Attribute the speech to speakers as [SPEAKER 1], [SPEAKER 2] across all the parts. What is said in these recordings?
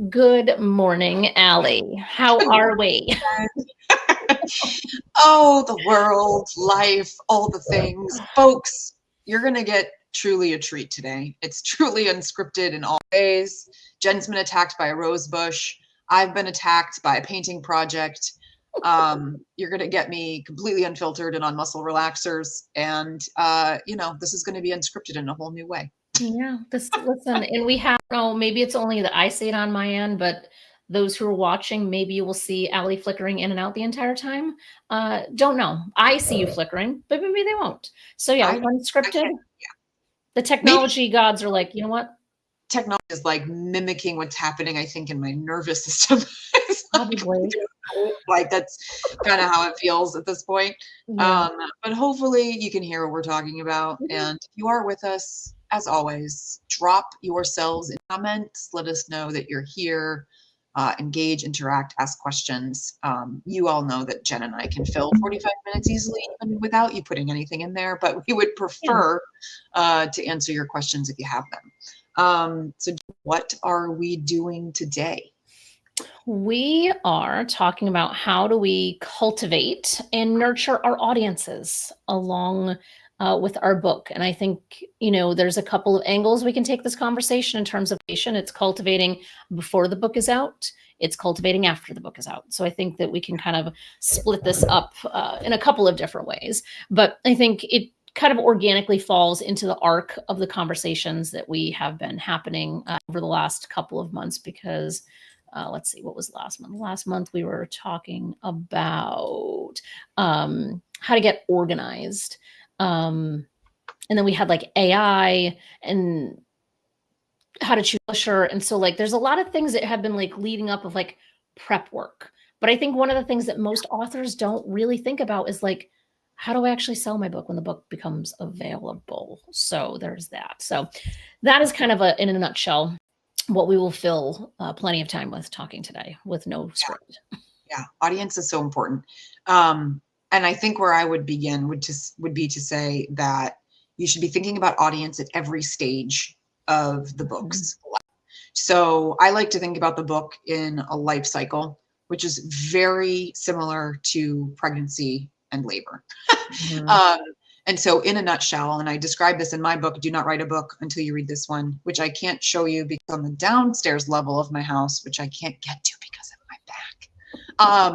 [SPEAKER 1] Good morning, Ally. How
[SPEAKER 2] Good
[SPEAKER 1] are
[SPEAKER 2] morning.
[SPEAKER 1] we?
[SPEAKER 2] Oh, the world, life, all the things. Folks, you're going to get truly a treat today. It's truly unscripted in all ways. Jen's been attacked by a rose bush. I've been attacked by a painting project. You're going to get me completely unfiltered and on muscle relaxers. And, this is going to be unscripted in a whole new way.
[SPEAKER 1] Yeah, listen, and we have, oh, maybe it's only that I see it on my end, but those who are watching, maybe you will see Ally flickering in and out the entire time. Don't know. I see you flickering, but maybe they won't. So yeah,
[SPEAKER 2] I, I
[SPEAKER 1] unscripted.
[SPEAKER 2] can't,
[SPEAKER 1] The
[SPEAKER 2] maybe
[SPEAKER 1] technology gods are like, you know what?
[SPEAKER 2] technology is like mimicking what's happening, I think, in my nervous system.
[SPEAKER 1] Probably.
[SPEAKER 2] Like that's kind of how it feels at this point.
[SPEAKER 1] Yeah.
[SPEAKER 2] But hopefully you can hear what we're talking about. And if you are with us, as always, drop yourselves in comments. Let us know that you're here. Engage, interact, ask questions. You all know that Jen and I can fill 45 minutes easily, even without you putting anything in there, but we would prefer to answer your questions if you have them. So what are we doing today?
[SPEAKER 1] We are talking about how do we cultivate and nurture our audiences along with our book. And I think, there's a couple of angles we can take this conversation in terms of patient. It's cultivating before the book is out. It's cultivating after the book is out. So I think that we can kind of split this up in a couple of different ways. But I think it kind of organically falls into the arc of the conversations that we have been happening over the last couple of months because let's see, what was last month? Last month we were talking about how to get organized. And then we had like AI and how to choose a publisher. And so like there's a lot of things that have been like leading up of like prep work. But I think one of the things that most authors don't really think about is like, how do I actually sell my book when the book becomes available? So there's that. So that is kind of in a nutshell what we will fill plenty of time with talking today with no script.
[SPEAKER 2] Yeah, audience is so important. And I think where I would begin would be to say that you should be thinking about audience at every stage of the book's life. So I like to think about the book in a life cycle, which is very similar to pregnancy and labor. And so in a nutshell, and I describe this in my book, Do Not Write a Book Until You Read This One, which I can't show you because on the downstairs level of my house, which I can't get to because of my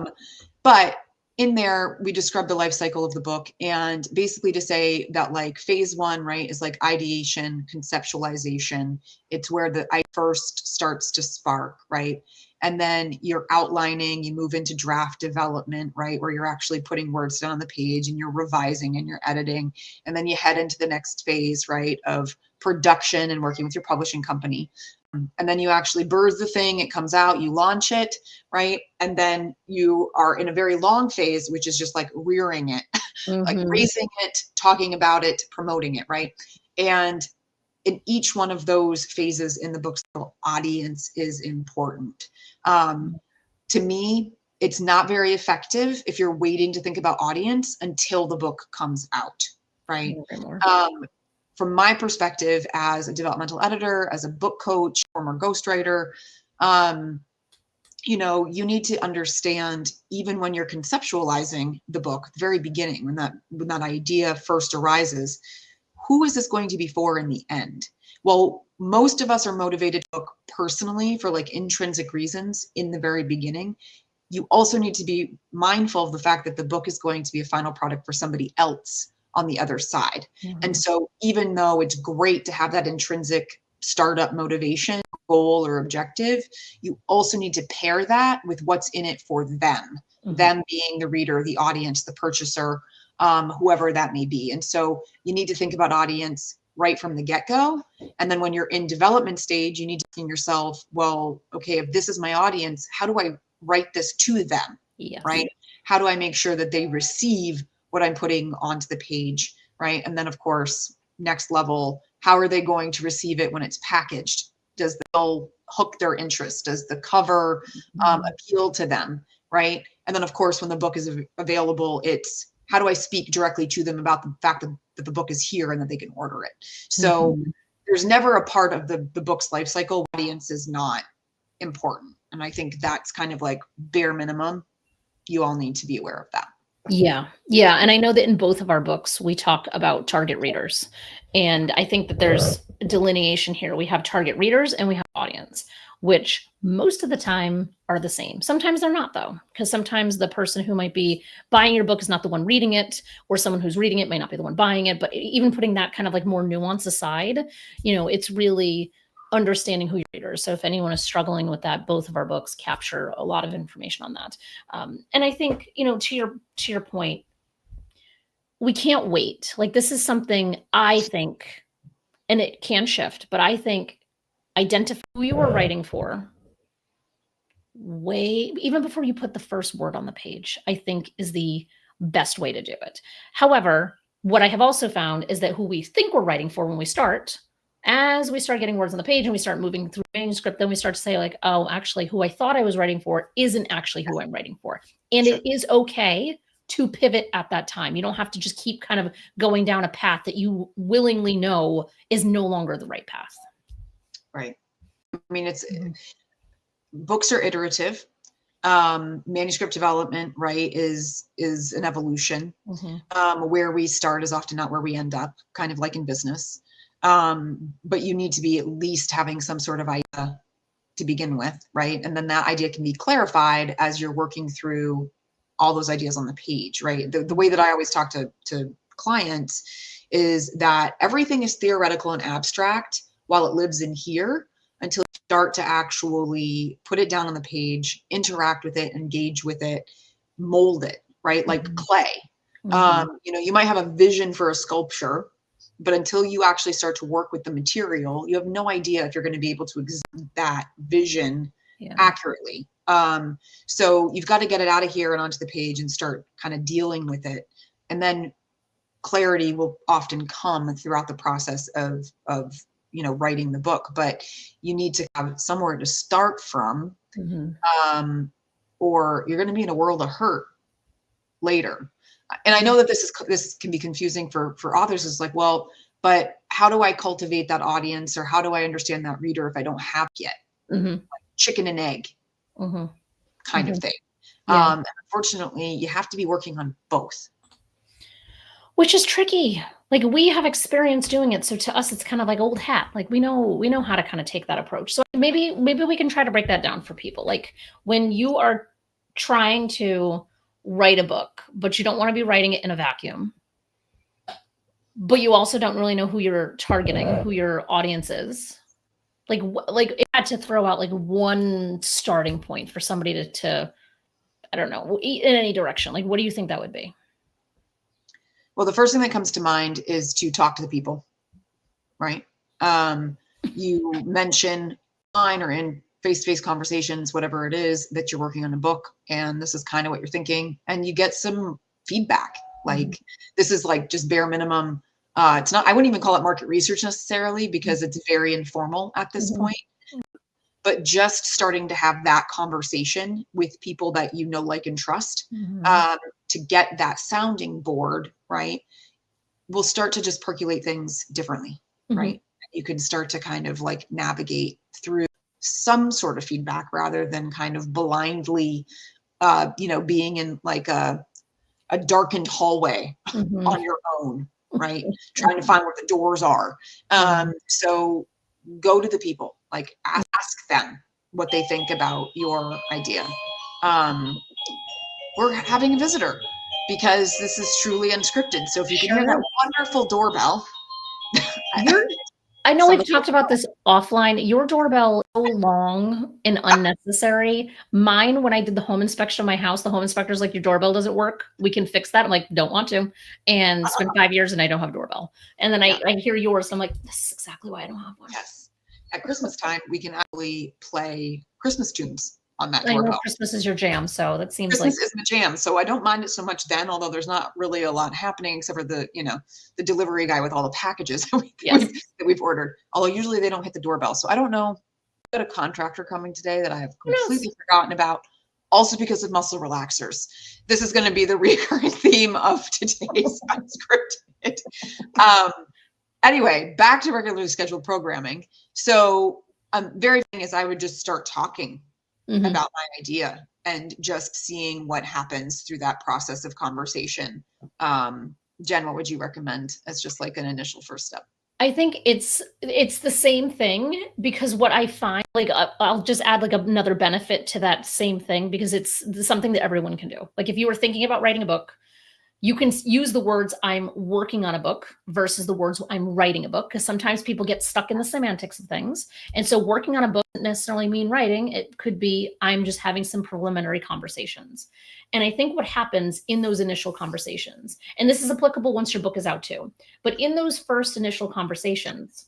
[SPEAKER 2] back. But in there, we describe the life cycle of the book and basically to say that like phase one, right, is like ideation, conceptualization. It's where the I first starts to spark, right? And then you're outlining, you move into draft development, right, where you're actually putting words down on the page and you're revising and you're editing. And then you head into the next phase, right, of production and working with your publishing company. And then you actually birth the thing, it comes out, you launch it, right? And then you are in a very long phase, which is just like rearing it, like raising it, talking about it, promoting it, right? And in each one of those phases in the book's audience is important. To me, it's not very effective if you're waiting to think about audience until the book comes out, right? From my perspective as a developmental editor, as a book coach, former ghostwriter, you need to understand, even when you're conceptualizing the book at the very beginning, when that idea first arises, who is this going to be for in the end? Well, most of us are motivated to book personally for like intrinsic reasons in the very beginning. You also need to be mindful of the fact that the book is going to be a final product for somebody else on the other side. And so even though it's great to have that intrinsic startup motivation, goal, or objective, you also need to pair that with what's in it for them, them being the reader, the audience, the purchaser, whoever that may be. And so you need to think about audience right from the get-go. And then when you're in development stage, you need to think yourself, well, okay, if this is my audience, how do I write this to them? Yes. Right? How do I make sure that they receive what I'm putting onto the page, right? And then of course, next level, how are they going to receive it when it's packaged? Does the bill hook their interest? Does the cover appeal to them, right? And then of course, when the book is available, it's how do I speak directly to them about the fact that the book is here and that they can order it? So there's never a part of the book's life cycle audience is not important. And I think that's kind of like bare minimum. You all need to be aware of that.
[SPEAKER 1] Yeah. Yeah. And I know that in both of our books, we talk about target readers. And I think that there's a delineation here. We have target readers and we have audience, which most of the time are the same. Sometimes they're not, though, because sometimes the person who might be buying your book is not the one reading it, or someone who's reading it might not be the one buying it. But even putting that kind of like more nuance aside, it's really understanding who your reader is. So if anyone is struggling with that, both of our books capture a lot of information on that. And I think, to your point, we can't wait. Like, this is something I think, and it can shift, but I think identify who you are writing for even before you put the first word on the page, I think is the best way to do it. However, what I have also found is that who we think we're writing for when we start, as we start getting words on the page and we start moving through manuscript, then we start to say like, oh, actually who I thought I was writing for isn't actually who I'm writing for. And it is okay to pivot at that time. You don't have to just keep kind of going down a path that you willingly know is no longer the right path.
[SPEAKER 2] Right. I mean, books are iterative. Manuscript development, right, is an evolution. Where we start is often not where we end up, kind of like in business. But you need to be at least having some sort of idea to begin with, right? And then that idea can be clarified as you're working through all those ideas on the page, right? The way that I always talk to clients is that everything is theoretical and abstract while it lives in here, until you start to actually put it down on the page, interact with it, engage with it, mold it, right? Like clay. You might have a vision for a sculpture, but until you actually start to work with the material, you have no idea if you're going to be able to execute that vision accurately. So you've got to get it out of here and onto the page and start kind of dealing with it. And then clarity will often come throughout the process of writing the book, but you need to have somewhere to start from, or you're going to be in a world of hurt later. And I know that this can be confusing for authors. It's like, well, but how do I cultivate that audience, or how do I understand that reader if I don't have it yet? Like chicken and egg kind of thing. And unfortunately, you have to be working on both,
[SPEAKER 1] which is tricky. Like, we have experience doing it, so to us it's kind of like old hat. Like, we know how to kind of take that approach. So maybe we can try to break that down for people. Like, when you are trying to write a book, but you don't want to be writing it in a vacuum, but you also don't really know who you're targeting, who your audience is. Like it had to throw out like one starting point for somebody to I don't know, in any direction. Like, what do you think that would be?
[SPEAKER 2] Well, the first thing that comes to mind is to talk to the people, right? You mention online or in face-to-face conversations, whatever it is, that you're working on a book, and this is kind of what you're thinking, and you get some feedback. Like, this is like just bare minimum. It's not, I wouldn't even call it market research necessarily, because it's very informal at this point. But just starting to have that conversation with people that you know, like, and trust, to get that sounding board, right, will start to just percolate things differently, right? You can start to kind of like navigate through some sort of feedback rather than kind of blindly, being in like a darkened hallway on your own, right? Trying to find where the doors are. So go to the people, like ask them what they think about your idea. We're having a visitor because this is truly unscripted. So if you can hear that wonderful doorbell.
[SPEAKER 1] I know we've talked about this offline. Your doorbell is so long and unnecessary. Mine, when I did the home inspection of my house, the home inspector's like, your doorbell doesn't work. We can fix that. I'm like, don't want to. And it's been 5 years and I don't have a doorbell. And then I hear yours. And I'm like, this is exactly why I don't have one.
[SPEAKER 2] Yes. At Christmas time, we can actually play Christmas tunes on that
[SPEAKER 1] I
[SPEAKER 2] doorbell.
[SPEAKER 1] know Christmas is your jam, so that seems
[SPEAKER 2] Christmas is my jam. So I don't mind it so much then, although there's not really a lot happening except for the delivery guy with all the packages that we've ordered. Although usually they don't hit the doorbell. So I don't know. I've got a contractor coming today that I have completely forgotten about. Also because of muscle relaxers. This is going to be the recurring theme of today's Unscripted. Anyway, back to regularly scheduled programming. So very thing is I would just start talking about my idea and just seeing what happens through that process of conversation. Jen, what would you recommend as just like an initial first step?
[SPEAKER 1] I think it's the same thing, because what I find, like, I'll just add like another benefit to that same thing, because it's something that everyone can do. Like, if you were thinking about writing a book, you can use the words "I'm working on a book" versus the words "I'm writing a book," because sometimes people get stuck in the semantics of things. And so working on a book doesn't necessarily mean writing. It could be I'm just having some preliminary conversations. And I think what happens in those initial conversations, and this is applicable once your book is out too, but in those first initial conversations,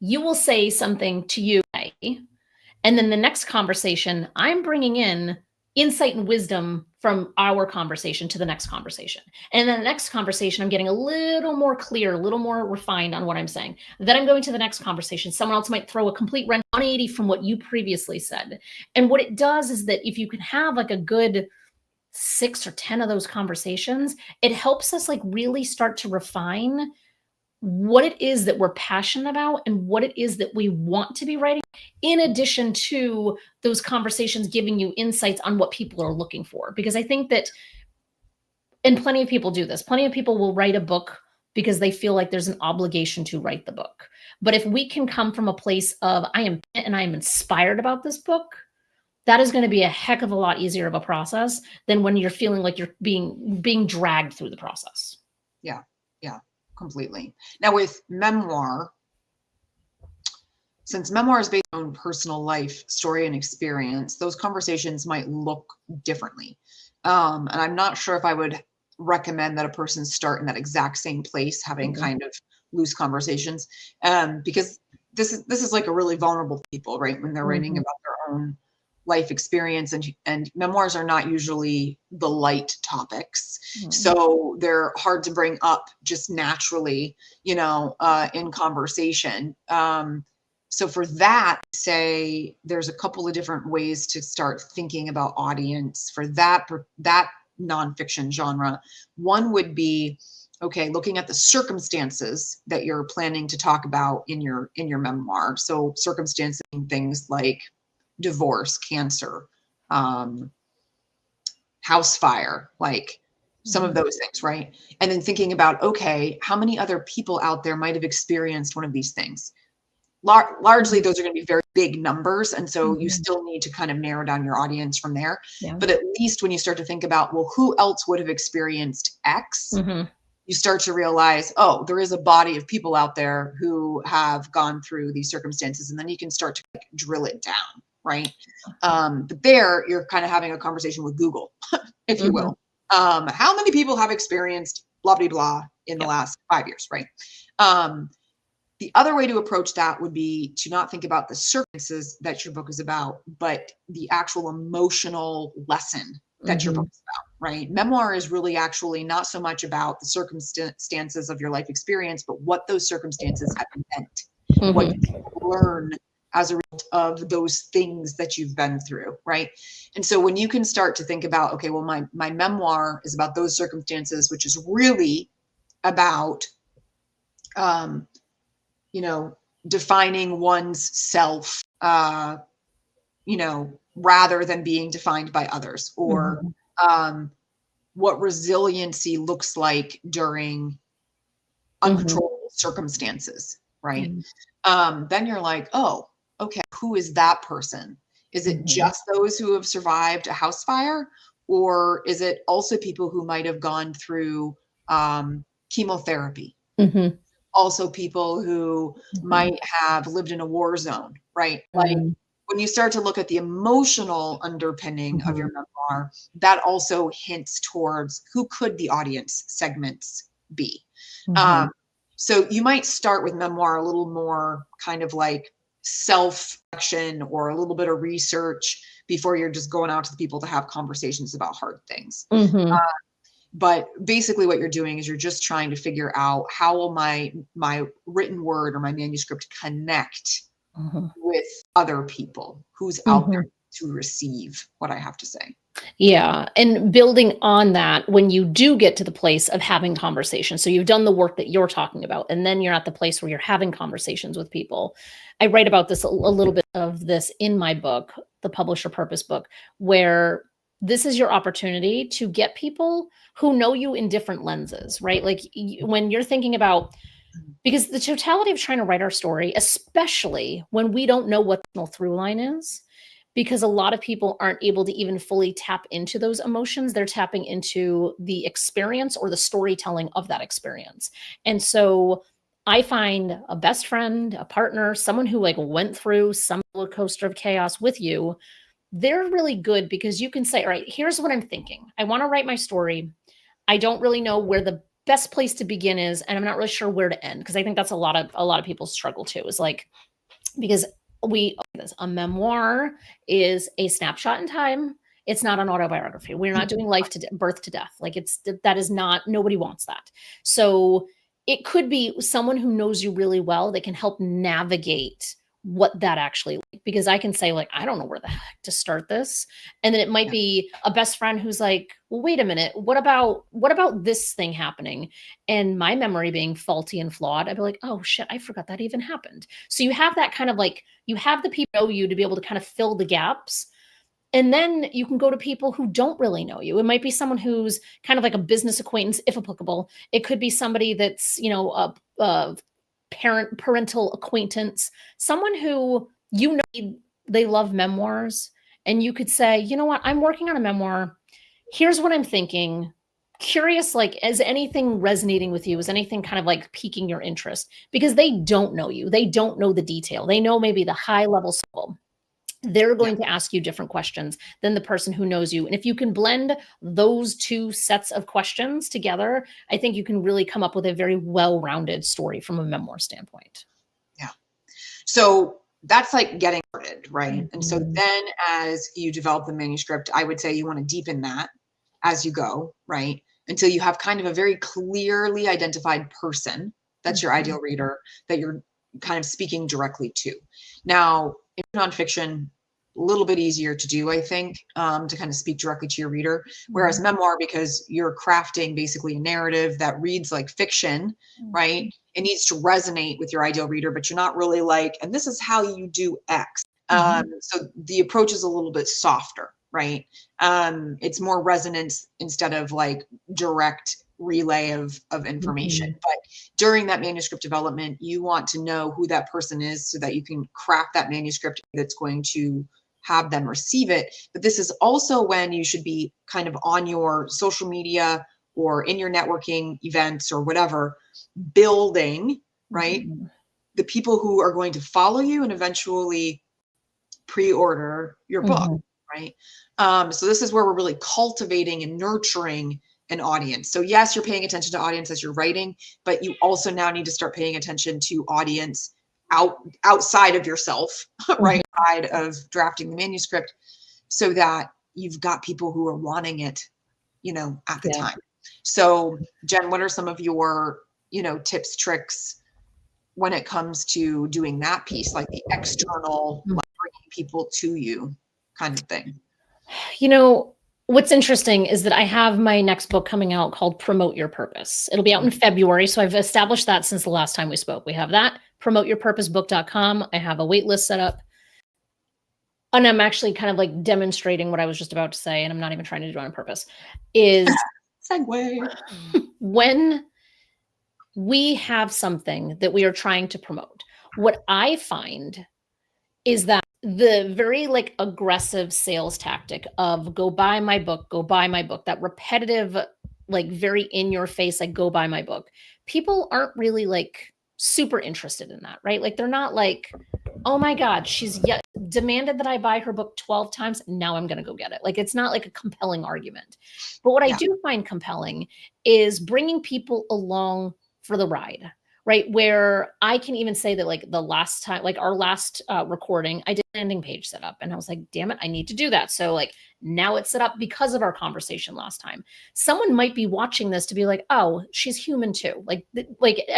[SPEAKER 1] you will say something to you, and then the next conversation, I'm bringing in insight and wisdom from our conversation to the next conversation. And then the next conversation, I'm getting a little more clear, a little more refined on what I'm saying. Then I'm going to the next conversation. Someone else might throw a complete 180 from what you previously said. And what it does is that if you can have like a good 6 or 10 of those conversations, it helps us like really start to refine what it is that we're passionate about and what it is that we want to be writing, in addition to those conversations giving you insights on what people are looking for. Because I think that, and plenty of people do this, plenty of people will write a book because they feel like there's an obligation to write the book. But if we can come from a place of I am inspired about this book, that is going to be a heck of a lot easier of a process than when you're feeling like you're being dragged through the process.
[SPEAKER 2] Yeah. Yeah. Completely. Now with memoir, since memoir is based on personal life, story, and experience, those conversations might look differently. And I'm not sure if I would recommend that a person start in that exact same place, having kind of loose conversations, because this is like a really vulnerable people, right? When they're writing about their own life experience, and memoirs are not usually the light topics. So they're hard to bring up just naturally, in conversation. So for that, say there's a couple of different ways to start thinking about audience for that nonfiction genre. One would be, okay, looking at the circumstances that you're planning to talk about in your memoir. So circumstances, things like divorce, cancer, house fire, like some of those things, right? And then thinking about, okay, how many other people out there might have experienced one of these things? Largely, those are going to be very big numbers. And so you still need to kind of narrow down your audience from there. Yeah. But at least when you start to think about, well, who else would have experienced X? You start to realize, oh, there is a body of people out there who have gone through these circumstances. And then you can start to drill it down. Right. But there you're kind of having a conversation with Google, if you will. How many people have experienced blah, blah, blah in the last 5 years, right? The other way to approach that would be to not think about the circumstances that your book is about, but the actual emotional lesson that your book is about, right? Memoir is really actually not so much about the circumstances of your life experience, but what those circumstances have meant, what you learn as a result of those things that you've been through, right? And so when you can start to think about, okay, well, my memoir is about those circumstances, which is really about, defining one's self, rather than being defined by others, or what resiliency looks like during uncontrollable circumstances, right? Then you're like, oh, okay, who is that person? Is it just those who have survived a house fire? Or is it also people who might have gone through chemotherapy? Also people who might have lived in a war zone, right? Like when you start to look at the emotional underpinning of your memoir, that also hints towards who could the audience segments be. So you might start with memoir a little more kind of like self-reflection or a little bit of research before you're just going out to the people to have conversations about hard things. But basically what you're doing is you're just trying to figure out how will my written word or my manuscript connect with other people who's out there to receive what I have to say.
[SPEAKER 1] Yeah, and building on that when you do get to the place of having conversations. So you've done the work that you're talking about, and then you're at the place where you're having conversations with people. I write about this a little bit of this in my book, the Publisher Purpose book, where this is your opportunity to get people who know you in different lenses, right? Like when you're thinking about, because the totality of trying to write our story, especially when we don't know what the through line is, because a lot of people aren't able to even fully tap into those emotions. They're tapping into the experience or the storytelling of that experience. And so I find a best friend, a partner, someone who like went through some roller coaster of chaos with you. They're really good because you can say, all right, here's what I'm thinking. I want to write my story. I don't really know where the best place to begin is, and I'm not really sure where to end, because I think that's a lot of people's struggle too, is like, because a memoir is a snapshot in time. It's not an autobiography. We're not doing life to birth to death. Like that is not, nobody wants that. So it could be someone who knows you really well that can help navigate what that actually like, because I can say like, I don't know where the heck to start this. And then it might
[SPEAKER 2] Yeah.
[SPEAKER 1] be a best friend who's like, well, wait a minute, what about this thing happening? And my memory being faulty and flawed, I'd be like, oh shit, I forgot that even happened. So you have that kind of like, you have the people who know you to be able to kind of fill the gaps. And then you can go to people who don't really know you. It might be someone who's kind of like a business acquaintance, if applicable. It could be somebody that's, a parental acquaintance, someone who they love memoirs. And you could say, you know what, I'm working on a memoir. Here's what I'm thinking. Curious, like, is anything resonating with you? Is anything kind of like piquing your interest? Because they don't know you. They don't know the detail. They know maybe the high level level. They're
[SPEAKER 2] Yeah.
[SPEAKER 1] going to ask you different questions than the person who knows you. And if you can blend those two sets of questions together, I think you can really come up with a very well-rounded story from a memoir standpoint.
[SPEAKER 2] Yeah. So that's like getting started, right? And so
[SPEAKER 1] Mhm.
[SPEAKER 2] then as you develop the manuscript, I would say you want to deepen that as you go, right? Until you have kind of a very clearly identified person that's your ideal reader that you're kind of speaking directly to. Now, in nonfiction, a little bit easier to do, I think, to kind of speak directly to your reader. Whereas memoir, because you're crafting basically a narrative that reads like fiction, right? It needs to resonate with your ideal reader, but you're not really like, and this is how you do X. So the approach is a little bit softer, right? It's more resonance instead of like direct relay of information. But during that manuscript development, you want to know who that person is so that you can craft that manuscript that's going to have them receive it. But this is also when you should be kind of on your social media or in your networking events or whatever, building, right? The people who are going to follow you and eventually pre-order your book, right? So this is where we're really cultivating and nurturing an audience. So yes, you're paying attention to audience as you're writing, but you also now need to start paying attention to audience outside of yourself, right? Side of drafting the manuscript, so that you've got people who are wanting it, at the time. So Jen, what are some of your, tips, tricks when it comes to doing that piece, like the external, like bringing people to you kind of thing?
[SPEAKER 1] What's interesting is that I have my next book coming out called Promote Your Purpose. It'll be out in February. So I've established that since the last time we spoke. We have that, promoteyourpurposebook.com. I have a wait list set up. And I'm actually kind of like demonstrating what I was just about to say, and I'm not even trying to do it on purpose, is
[SPEAKER 2] Segue.
[SPEAKER 1] when we have something that we are trying to promote, what I find is that the very like aggressive sales tactic of go buy my book, that repetitive, like very in your face, like go buy my book. People aren't really like super interested in that, right? Like they're not like, oh my God, she's yet demanded that I buy her book 12 times. Now I'm going to go get it. Like it's not like a compelling argument. But what I do find compelling is bringing people along for the ride, right? Where I can even say that like the last time, like our last recording, I did an landing page set up and I was like, damn it, I need to do that. So like now it's set up because of our conversation last time. Someone might be watching this to be like, oh, she's human too. Like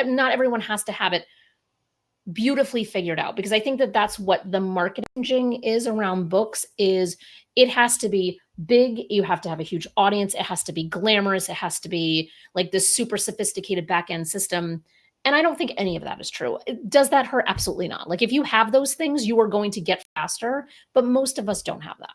[SPEAKER 1] not everyone has to have it beautifully figured out, because I think that that's what the marketing is around books. Is it has to be big, you have to have a huge audience, it has to be glamorous, it has to be like this super sophisticated back end system. And I don't think any of that is true. Does that hurt? Absolutely not. Like if you have those things, you are going to get faster, but most of us don't have that.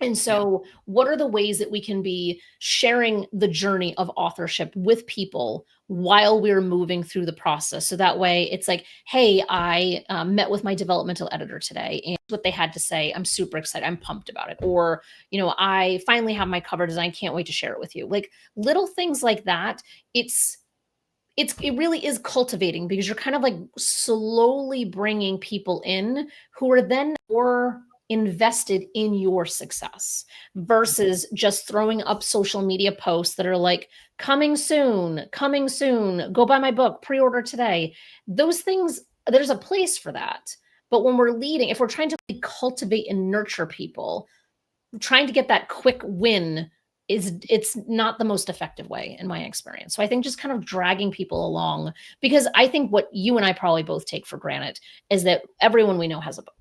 [SPEAKER 1] And so, what are the ways that we can be sharing the journey of authorship with people while we're moving through the process? So that way, it's like, hey, I met with my developmental editor today, and what they had to say, I'm super excited, I'm pumped about it. Or, I finally have my cover design, can't wait to share it with you. Like little things like that. It really is cultivating, because you're kind of like slowly bringing people in who are then more invested in your success, versus just throwing up social media posts that are like, coming soon, go buy my book, pre-order today. Those things, there's a place for that. But when we're leading, if we're trying to cultivate and nurture people, trying to get that quick win, it's not the most effective way in my experience. So I think just kind of dragging people along, because I think what you and I probably both take for granted is that everyone we know has a book.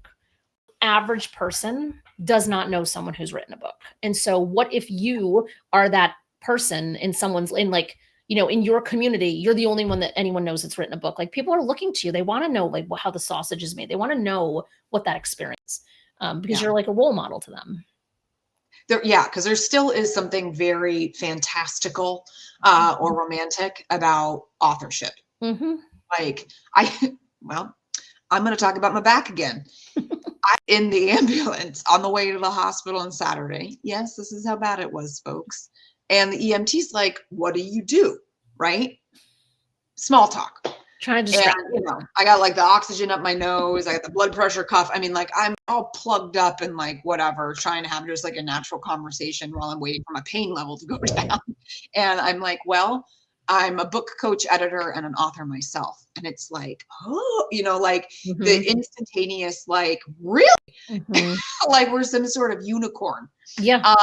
[SPEAKER 1] Average person does not know someone who's written a book. And so what if you are that person in someone's, in like, in your community, you're the only one that anyone knows that's written a book. Like people are looking to you. They want to know like how the sausage is made. They want to know what that experience, because you're like a role model to them.
[SPEAKER 2] Because there still is something very fantastical or romantic about authorship.
[SPEAKER 1] Mm-hmm.
[SPEAKER 2] Like I'm going to talk about my back again. I'm in the ambulance on the way to the hospital on Saturday. Yes, this is how bad it was, folks. And the EMT's like, what do you do? Right? Small talk.
[SPEAKER 1] Trying to distract.
[SPEAKER 2] I got like the oxygen up my nose. I got the blood pressure cuff. I mean, like I'm all plugged up and like whatever, trying to have just like a natural conversation while I'm waiting for my pain level to go down. And I'm like, well, I'm a book coach, editor, and an author myself. And it's like,
[SPEAKER 1] Mm-hmm.
[SPEAKER 2] the instantaneous, like, really? Mm-hmm. Like we're some sort of unicorn.
[SPEAKER 1] Yeah.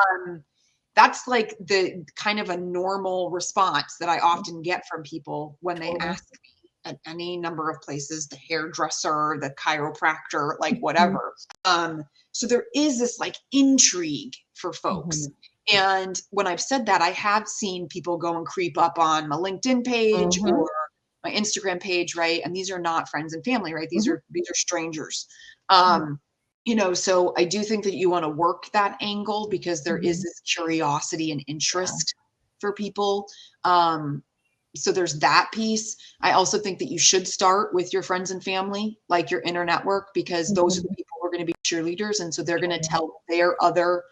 [SPEAKER 2] That's like the kind of a normal response that I often get from people when they ask me at any number of places, the hairdresser, the chiropractor, like whatever. So there is this like intrigue for folks. Mm-hmm. And when I've said that, I have seen people go and creep up on my LinkedIn page or my Instagram page, right? And these are not friends and family, right? These are strangers. So I do think that you want to work that angle, because there is this curiosity and interest for people. So there's that piece. I also think that you should start with your friends and family, like your inner network, because those are the people who are going to be cheerleaders. And so they're going to tell their other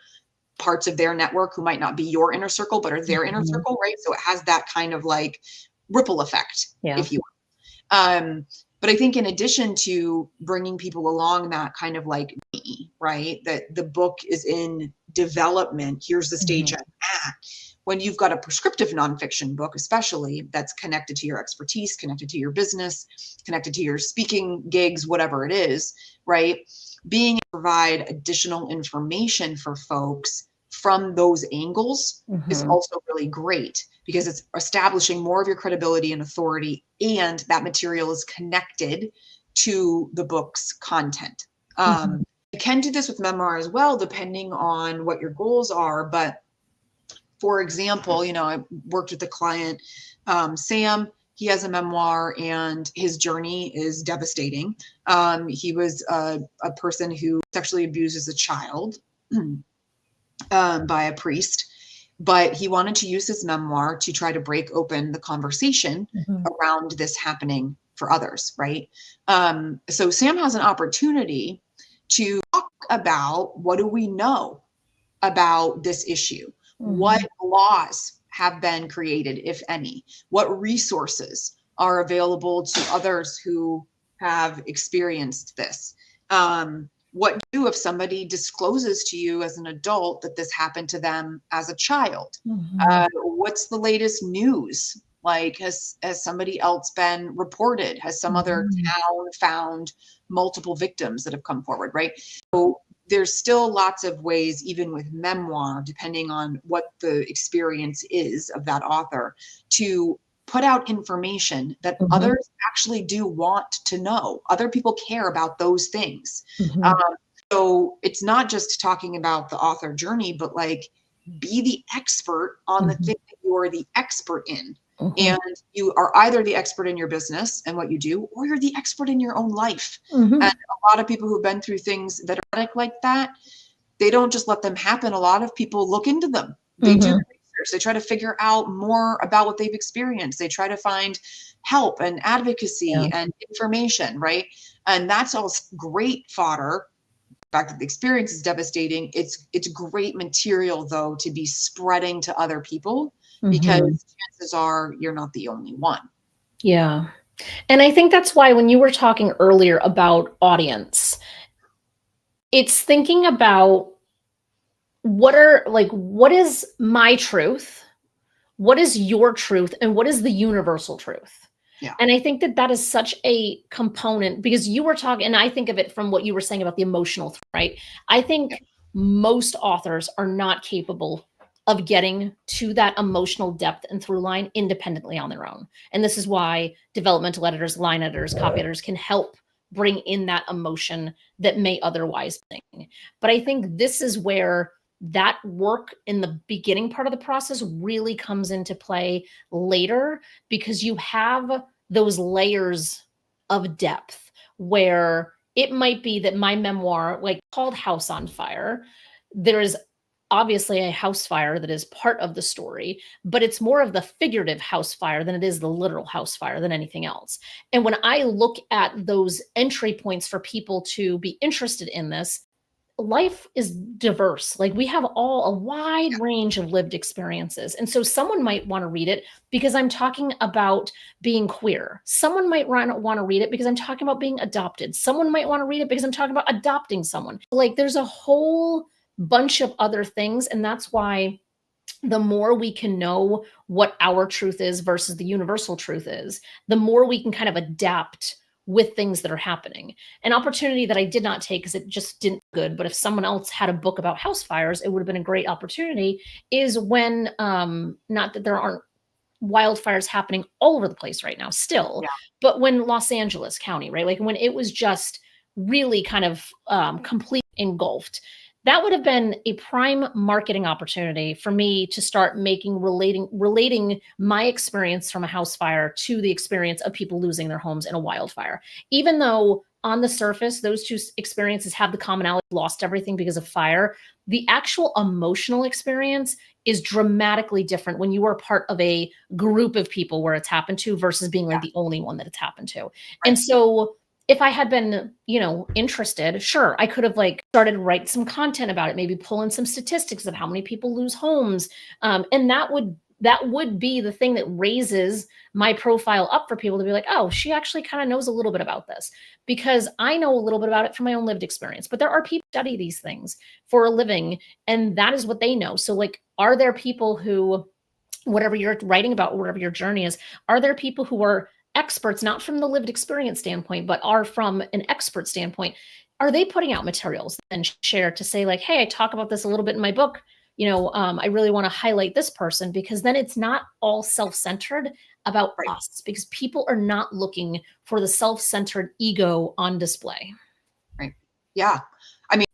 [SPEAKER 2] parts of their network who might not be your inner circle, but are their inner circle, right? So it has that kind of like ripple effect, if you will. But I think in addition to bringing people along that kind of like, right, that the book is in development, here's the stage I'm at. When you've got a prescriptive nonfiction book, especially, that's connected to your expertise, connected to your business, connected to your speaking gigs, whatever it is, right? Being able to provide additional information for folks from those angles is also really great, because it's establishing more of your credibility and authority, and that material is connected to the book's content. You can do this with memoir as well, depending on what your goals are. But for example, I worked with a client, Sam. He has a memoir, and his journey is devastating. He was a person who sexually abused as a child by a priest, but he wanted to use his memoir to try to break open the conversation around this happening for others, right? So Sam has an opportunity to talk about, what do we know about this issue? What laws have been created, if any? What resources are available to others who have experienced this? What do if somebody discloses to you as an adult that this happened to them as a child? What's the latest news? Like, has somebody else been reported? Has some other town found multiple victims that have come forward, right? So there's still lots of ways, even with memoir, depending on what the experience is of that author, to put out information that
[SPEAKER 1] Mhm.
[SPEAKER 2] others actually do want to know. Other people care about those things.
[SPEAKER 1] Mhm.
[SPEAKER 2] Um, so it's not just talking about the author journey, but like be the expert on the
[SPEAKER 1] Mhm.
[SPEAKER 2] thing that you are the expert in.
[SPEAKER 1] Mhm.
[SPEAKER 2] And you are either the expert in your business and what you do, or you're the expert in your own life. And
[SPEAKER 1] Mhm.
[SPEAKER 2] a lot of people who've been through things that are like that, they don't just let them happen. A lot of people look into them. They do
[SPEAKER 1] Mhm.
[SPEAKER 2] research. They try to figure out more about what they've experienced. They try to find help and
[SPEAKER 1] Yeah.
[SPEAKER 2] advocacy and information, right? And that's all great fodder. The fact that the experience is devastating. It's great material though to be spreading to other people,
[SPEAKER 1] Mhm.
[SPEAKER 2] because chances are you're not the only one.
[SPEAKER 1] Yeah. And I think that's why when you were talking earlier about audience, it's thinking about what is my truth? What is your truth? And what is the universal truth?
[SPEAKER 2] Yeah.
[SPEAKER 1] And I think that that is such a component because you were talking, and I think of it from what you were saying about the emotional, right? I
[SPEAKER 2] Yeah.
[SPEAKER 1] think most authors are not capable of getting to that emotional depth and through line independently on their own. And this is why developmental editors, line editors, copy editors can help bring in that emotion that may otherwise be. But I think this is where that work in the beginning part of the process really comes into play later because you have those layers of depth where it might be that my memoir, like called House on Fire, there is obviously a house fire that is part of the story, but it's more of the figurative house fire than it is the literal house fire than anything else. And when I look at those entry points for people to be interested in this, life is diverse. Like we have all a wide range of lived experiences. And so someone might want to read it because I'm talking about being queer. Someone might want to read it because I'm talking about being adopted. Someone might want to read it because I'm talking about adopting someone. Like there's a whole bunch of other things. And that's why the more we can know what our truth is versus the universal truth is, the more we can kind of adapt with things that are happening. An opportunity that I did not take because it just didn't good, but if someone else had a book about house fires, it would have been a great opportunity. Is when not that there aren't wildfires happening all over the place right now still,
[SPEAKER 2] Yeah.
[SPEAKER 1] but when Los Angeles County, right, like when it was just really kind of complete engulfed, that would have been a prime marketing opportunity for me to start making relating my experience from a house fire to the experience of people losing their homes in a wildfire. Even though on the surface those two experiences have the commonality, lost everything because of fire, the actual emotional experience is dramatically different when you are part of a group of people where it's happened to versus being like
[SPEAKER 2] Yeah.
[SPEAKER 1] the only one that it's happened to. And
[SPEAKER 2] Right.
[SPEAKER 1] so if I had been, interested, sure, I could have like started to write some content about it, maybe pull in some statistics of how many people lose homes. And that would be the thing that raises my profile up for people to be like, oh, she actually kind of knows a little bit about this because I know a little bit about it from my own lived experience. But there are people who study these things for a living, and that is what they know. So, like, are there people who, whatever you're writing about, whatever your journey is, are there people who are experts, not from the lived experience standpoint, but are from an expert standpoint? Are they putting out materials and share to say, like, hey, I talk about this a little bit in my book? I really want to highlight this person because then it's not all self centered about
[SPEAKER 2] Right.
[SPEAKER 1] us because people are not looking for the self centered ego on display.
[SPEAKER 2] Right. Yeah. I mean,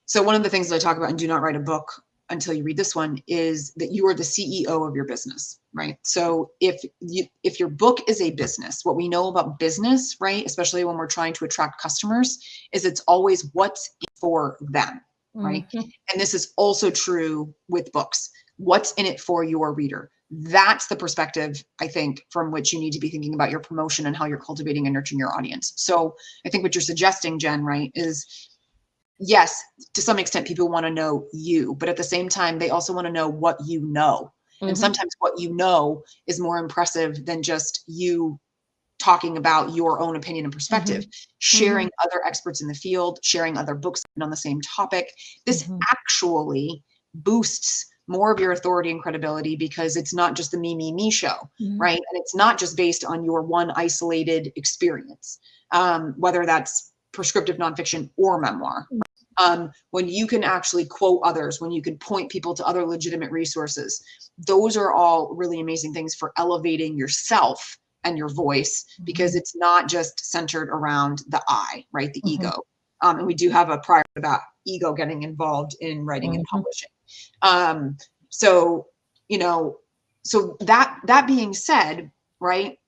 [SPEAKER 2] so one of the things that I talk about in Do Not Write a Book until you read this one is that you are the CEO of your business, right? So if your book is a business, what we know about business, right, especially when we're trying to attract customers, is it's always what's in it for them, right?
[SPEAKER 1] Mhm.
[SPEAKER 2] And this is also true with books. What's in it for your reader? That's the perspective, I think, from which you need to be thinking about your promotion and how you're cultivating and nurturing your audience. So I think what you're suggesting, Jen, right, is yes, to some extent, people want to know you, but at the same time, they also want to know what you know. And
[SPEAKER 1] Mhm.
[SPEAKER 2] sometimes what you know is more impressive than just you talking about your own opinion and perspective.
[SPEAKER 1] Mhm.
[SPEAKER 2] Sharing
[SPEAKER 1] Mhm.
[SPEAKER 2] other experts in the field, sharing other books on the same topic. This
[SPEAKER 1] Mhm.
[SPEAKER 2] actually boosts more of your authority and credibility because it's not just the me show,
[SPEAKER 1] Mhm.
[SPEAKER 2] right? And it's not just based on your one isolated experience, whether that's prescriptive nonfiction or memoir. When you can actually quote others, when you can point people to other legitimate resources, those are all really amazing things for elevating yourself and your voice, because it's not just centered around the I, right? The ego. And we do have a prior about ego getting involved in writing and publishing. So, you know, so that being said, right?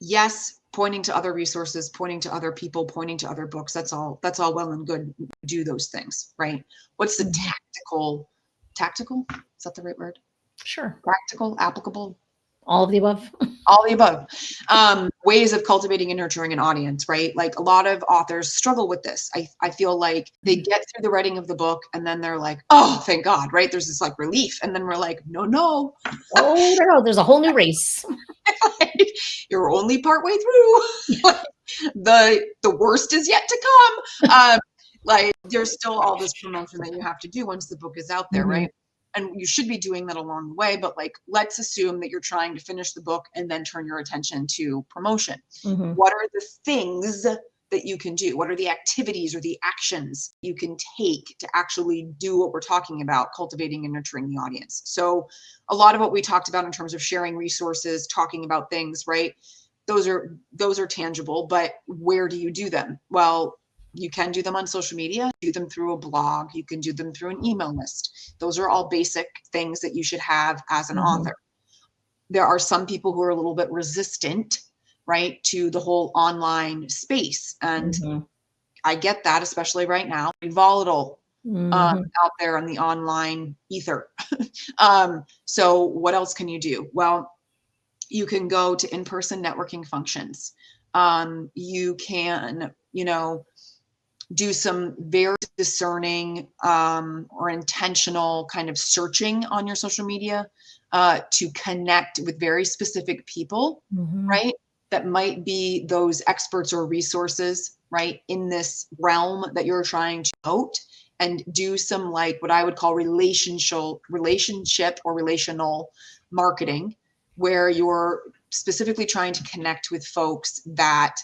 [SPEAKER 2] Yes, pointing to other resources, pointing to other people, pointing to other books, that's all well and good. Do those things, right? What's the tactical, is that the right word?
[SPEAKER 1] Sure.
[SPEAKER 2] Practical, applicable?
[SPEAKER 1] All of the above.
[SPEAKER 2] All the above. Ways of cultivating and nurturing an audience, right? Like a lot of authors struggle with this. I feel like they get through the writing of the book and then they're like, oh, thank God, right? There's this like relief. And then we're like, no.
[SPEAKER 1] Oh, no, there's a whole new race.
[SPEAKER 2] You're only partway through. The worst is yet to come. Like there's still all this promotion that you have to do once the book is out there, right? And you should be doing that along the way, but like, let's assume that you're trying to finish the book and then turn your attention to promotion. What are the things that you can do? What are the activities or the actions you can take to actually do what we're talking about, cultivating and nurturing the audience? So a lot of what we talked about in terms of sharing resources, talking about things, right? Those are tangible, but where do you do them? Well, you can do them on social media, do them through a blog, you can do them through an email list. Those are all basic things that you should have as an author. There are some people who are a little bit resistant, right, to the whole online space. And I get that, especially right now, volatile out there on the online ether. So what else can you do? Well, you can go to in-person networking functions. You can, do some very discerning or intentional kind of searching on your social media to connect with very specific people, right? That might be those experts or resources, right, in this realm that you're trying to promote, and do some like what I would call relationship or relational marketing, where you're specifically trying to connect with folks that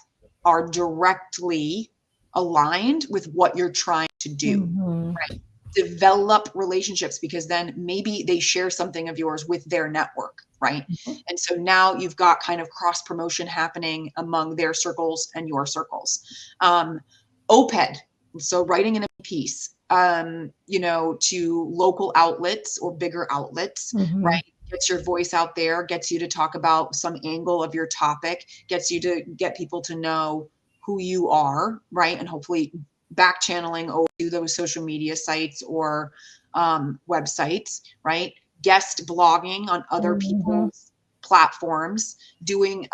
[SPEAKER 2] are directly aligned with what you're trying to do, right? Develop relationships, because then maybe they share something of yours with their network, right? And so now you've got kind of cross promotion happening among their circles and your circles. OPED, so writing in a piece, to local outlets or bigger outlets, right? Gets your voice out there, gets you to talk about some angle of your topic, gets you to get people to know who you are, right? And hopefully back channeling over to those social media sites or websites, right? Guest blogging on other people's platforms, doing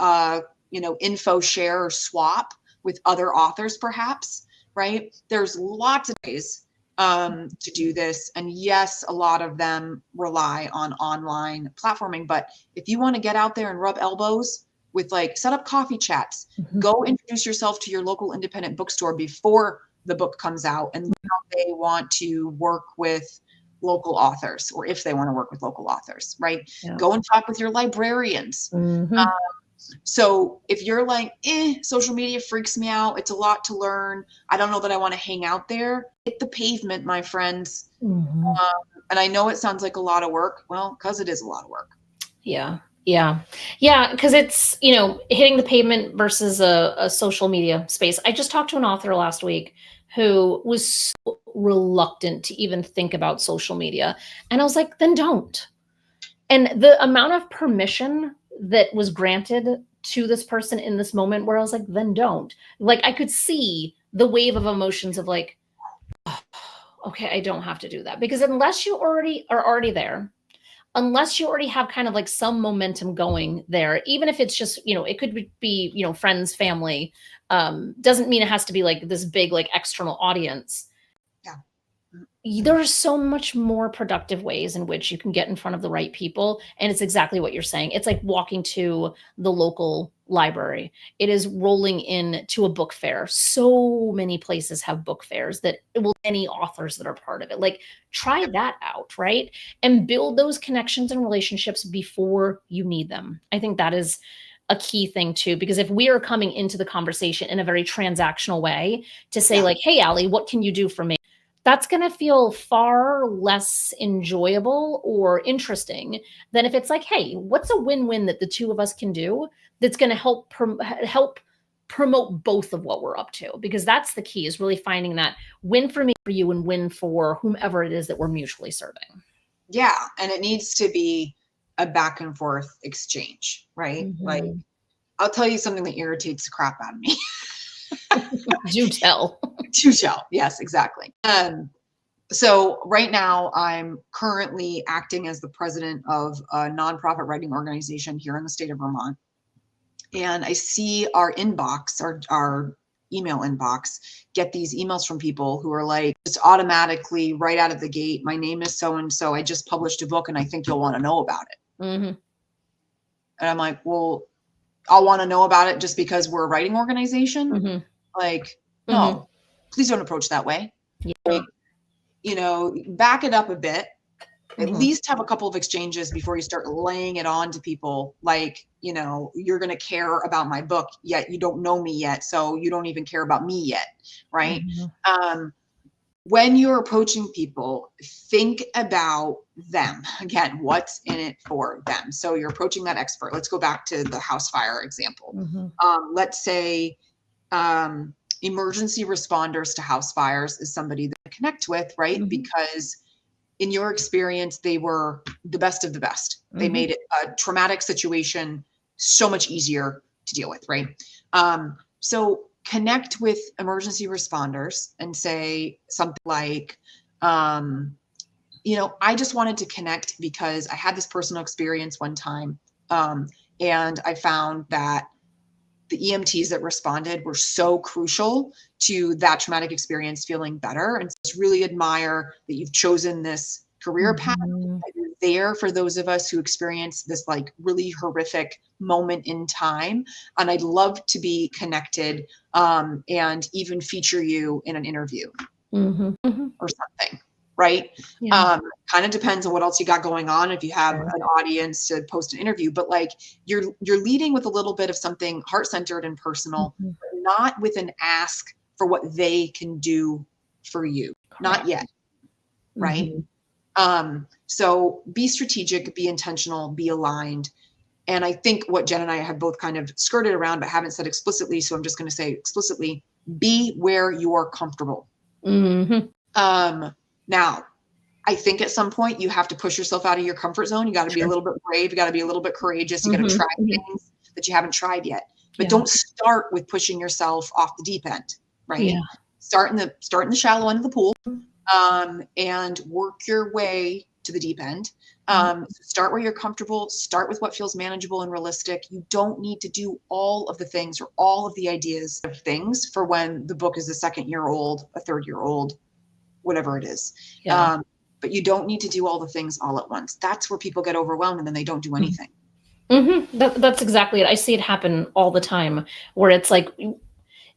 [SPEAKER 2] info share or swap with other authors perhaps, right? There's lots of ways to do this. And yes, a lot of them rely on online platforming, but if you want to get out there and rub elbows with like set up coffee chats, go introduce yourself to your local independent bookstore before the book comes out, and how they want to work with local authors, or if they want to work with local authors, right? Go and talk with your librarians. So if you're like, social media freaks me out, it's a lot to learn, I don't know that I want to hang out there, hit the pavement, my friends. And I know it sounds like a lot of work. Well, because it is a lot of work.
[SPEAKER 1] Yeah. Because it's, hitting the pavement versus a social media space. I just talked to an author last week who was so reluctant to even think about social media. And I was like, then don't. And the amount of permission that was granted to this person in this moment where I was like, then don't. Like, I could see the wave of emotions of like, oh, okay, I don't have to do that. Because unless you are already there, unless you already have kind of like some momentum going there, even if it's just, it could be, friends, family, doesn't mean it has to be like this big, like external audience. There are so much more productive ways in which you can get in front of the right people. And it's exactly what you're saying. It's like walking to the local library. It is rolling in to a book fair. So many places have book fairs that will any authors that are part of it. Like try that out, right? And build those connections and relationships before you need them. I think that is a key thing too, because if we are coming into the conversation in a very transactional way to say like, hey, Ally, what can you do for me? that's going to feel far less enjoyable or interesting than if it's like, hey, what's a win-win that the two of us can do that's going to help promote both of what we're up to? Because that's the key, is really finding that win for me, for you, and win for whomever it is that we're mutually serving.
[SPEAKER 2] Yeah. And it needs to be a back and forth exchange, right?
[SPEAKER 1] Mm-hmm.
[SPEAKER 2] Like, I'll tell you something that irritates the crap out of me.
[SPEAKER 1] Do tell.
[SPEAKER 2] Do tell. Yes, exactly. So right now I'm currently acting as the president of a nonprofit writing organization here in the state of Vermont. And I see our inbox, our email inbox, get these emails from people who are like, just automatically right out of the gate, my name is so-and-so, I just published a book and I think you'll want to know about it.
[SPEAKER 1] Mm-hmm.
[SPEAKER 2] And I'm like, well, I'll want to know about it just because we're a writing organization.
[SPEAKER 1] Mm-hmm.
[SPEAKER 2] Like, no, please don't approach that way.
[SPEAKER 1] Yeah.
[SPEAKER 2] Like, you know, back it up a bit. At
[SPEAKER 1] Mm-hmm.
[SPEAKER 2] least have a couple of exchanges before you start laying it on to people. Like, you know, you're going to care about my book, yet you don't know me yet. So you don't even care about me yet. Right.
[SPEAKER 1] Mm-hmm.
[SPEAKER 2] When you're approaching people, think about them. Again, what's in it for them? So you're approaching that expert. Let's go back to the house fire example.
[SPEAKER 1] Mm-hmm.
[SPEAKER 2] Let's say emergency responders to house fires is somebody that I connect with, right?
[SPEAKER 1] Mm-hmm.
[SPEAKER 2] Because in your experience, they were the best of the best. They
[SPEAKER 1] Mm-hmm.
[SPEAKER 2] made it a traumatic situation so much easier to deal with, right? So connect with emergency responders and say something like, you know, I just wanted to connect because I had this personal experience one time, and I found that the EMTs that responded were so crucial to that traumatic experience feeling better. And just really admire that you've chosen this career path, that you're there for those of us who experience this like really horrific moment in time. And I'd love to be connected, and even feature you in an interview or something. Right.
[SPEAKER 1] Yeah.
[SPEAKER 2] Kind of depends on what else you got going on. If you have an audience to post an interview, but like you're leading with a little bit of something heart-centered and personal, but not with an ask for what they can do for you. Correct. Not yet. Right. So be strategic, be intentional, be aligned. And I think what Jen and I have both kind of skirted around, but haven't said explicitly. So I'm just going to say explicitly, be where you're comfortable. Now, I think at some point you have to push yourself out of your comfort zone. You got to be a little bit brave. You got to be a little bit courageous. You got to try things that you haven't tried yet. But don't start with pushing yourself off the deep end, right? Yeah. Start in the shallow end of the pool, and work your way to the deep end. Start where you're comfortable. Start with what feels manageable and realistic. You don't need to do all of the things or all of the ideas of things for when the book is a 2nd-year-old, a 3rd-year-old, whatever it is. But you don't need to do all the things all at once. That's where people get overwhelmed and then they don't do anything.
[SPEAKER 1] That's exactly it. I see it happen all the time, where it's like,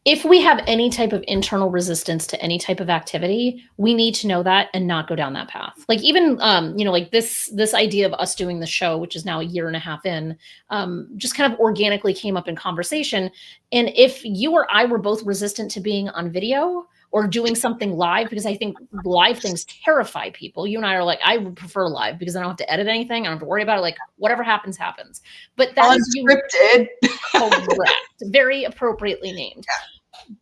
[SPEAKER 1] if we have any type of internal resistance to any type of activity, we need to know that and not go down that path. Like even, you know, like this idea of us doing the show, which is now a 1.5 years in, just kind of organically came up in conversation. And if you or I were both resistant to being on video or doing something live, because I think live things terrify people. You and I are like, I would prefer live because I don't have to edit anything. I don't have to worry about it. Like whatever happens, happens. But that
[SPEAKER 2] Unscripted.
[SPEAKER 1] Correct. Very appropriately named.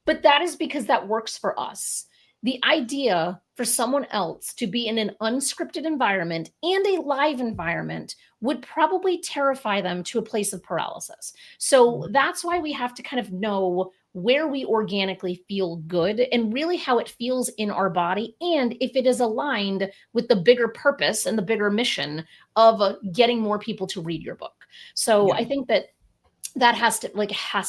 [SPEAKER 1] But that is because that works for us. The idea for someone else to be in an unscripted environment and a live environment would probably terrify them to a place of paralysis. So that's why we have to kind of know where we organically feel good and really how it feels in our body, and if it is aligned with the bigger purpose and the bigger mission of getting more people to read your book. So I think that has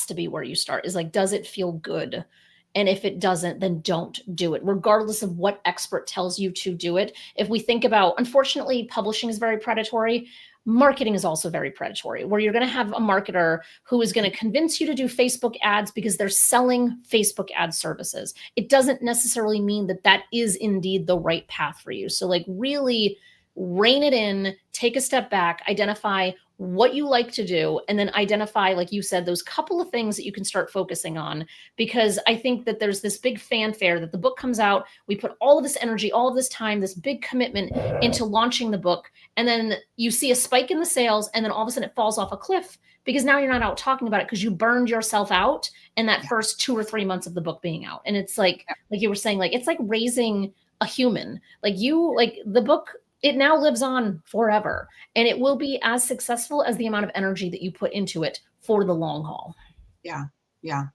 [SPEAKER 1] to be where you start, is like, does it feel good? And if it doesn't, then don't do it, regardless of what expert tells you to do it. If we think about, unfortunately, publishing is very predatory. Marketing is also very predatory, where you're going to have a marketer who is going to convince you to do Facebook ads because they're selling Facebook ad services. It doesn't necessarily mean that that is indeed the right path for you. So like really rein it in, take a step back, identify what you like to do, and then identify, like you said, those couple of things that you can start focusing on. Because I think that there's this big fanfare that the book comes out, we put all of this energy, all of this time, this big commitment into launching the book, and then you see a spike in the sales, and then all of a sudden it falls off a cliff because now you're not out talking about it because you burned yourself out in that first 2 or 3 months of the book being out. And it's like you were saying, like, it's like raising a human. Like the book, it now lives on forever, and it will be as successful as the amount of energy that you put into it for the long haul.
[SPEAKER 2] Yeah. Yeah.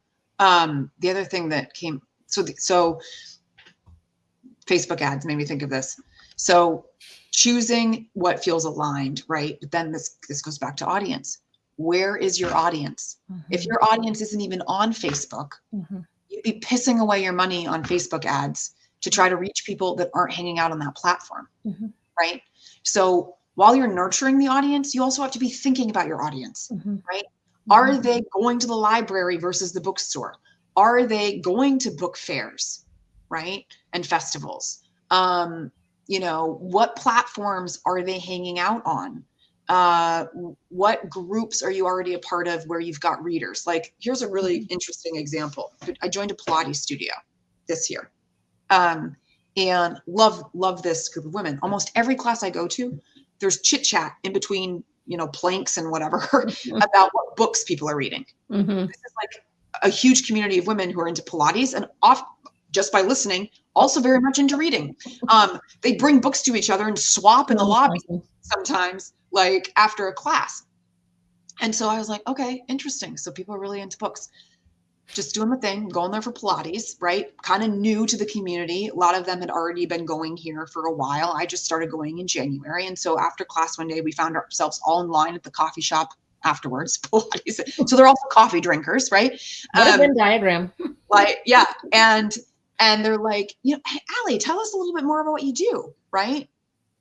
[SPEAKER 2] The other thing that came, so Facebook ads made me think of this. So choosing what feels aligned, right? But then this goes back to audience. Where is your audience? If your audience isn't even on Facebook, you'd be pissing away your money on Facebook ads to try to reach people that aren't hanging out on that platform, right? So while you're nurturing the audience, you also have to be thinking about your audience, right? Are they going to the library versus the bookstore? Are they going to book fairs, right? And festivals? You know, what platforms are they hanging out on? What groups are you already a part of where you've got readers? Like, here's a really interesting example. I joined a Pilates studio this year. And love this group of women. Almost every class I go to, there's chit chat in between, you know, planks and whatever about what books people are reading. This is like a huge community of women who are into Pilates and just by listening, also very much into reading. They bring books to each other and swap in the lobby sometimes, like after a class. And so I was like, okay, interesting. So people are really into books. Just doing the thing, going there for Pilates, right? Kind of new to the community. A lot of them had already been going here for a while. I just started going in January. And so after class one day, we found ourselves all in line at the coffee shop afterwards. Pilates. So they're also coffee drinkers, right?
[SPEAKER 1] What a Venn diagram.
[SPEAKER 2] Like, yeah. And they're like, you know, hey, Ally, tell us a little bit more about what you do, right?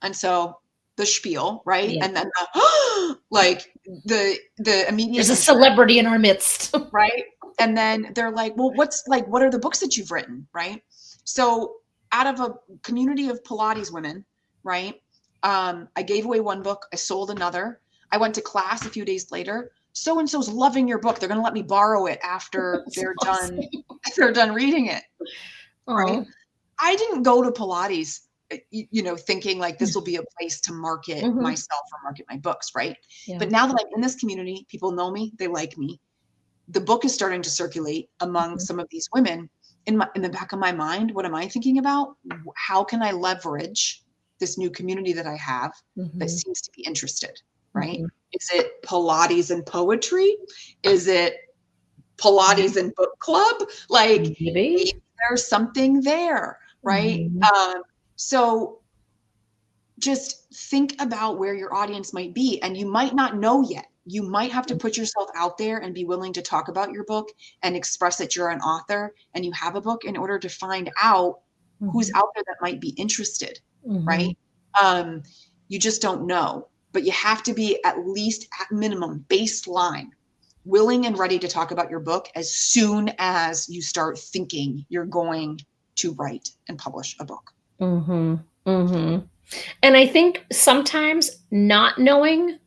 [SPEAKER 2] And so the spiel, right? Yeah. And then like the immediate.
[SPEAKER 1] There's a celebrity in our midst.
[SPEAKER 2] Right? And then they're like, well, what are the books that you've written, right? So out of a community of Pilates women, right? I gave away one book. I sold another. I went to class a few days later. So-and-so's loving your book. They're going to let me borrow it after they're done reading it. Right? I didn't go to Pilates, you know, thinking like this will be a place to market myself or market my books, right? Yeah. But now that I'm in this community, people know me, they like me. The book is starting to circulate among some of these women. In the back of my mind, what am I thinking about? How can I leverage this new community that I have that seems to be interested, right? Is it Pilates and poetry? Is it Pilates and book club? Like maybe there's something there, right? So just think about where your audience might be, and you might not know yet. You might have to put yourself out there and be willing to talk about your book and express that you're an author and you have a book in order to find out who's out there that might be interested, right? You just don't know, but you have to be at least at minimum baseline willing and ready to talk about your book as soon as you start thinking you're going to write and publish a book.
[SPEAKER 1] And I think sometimes not knowing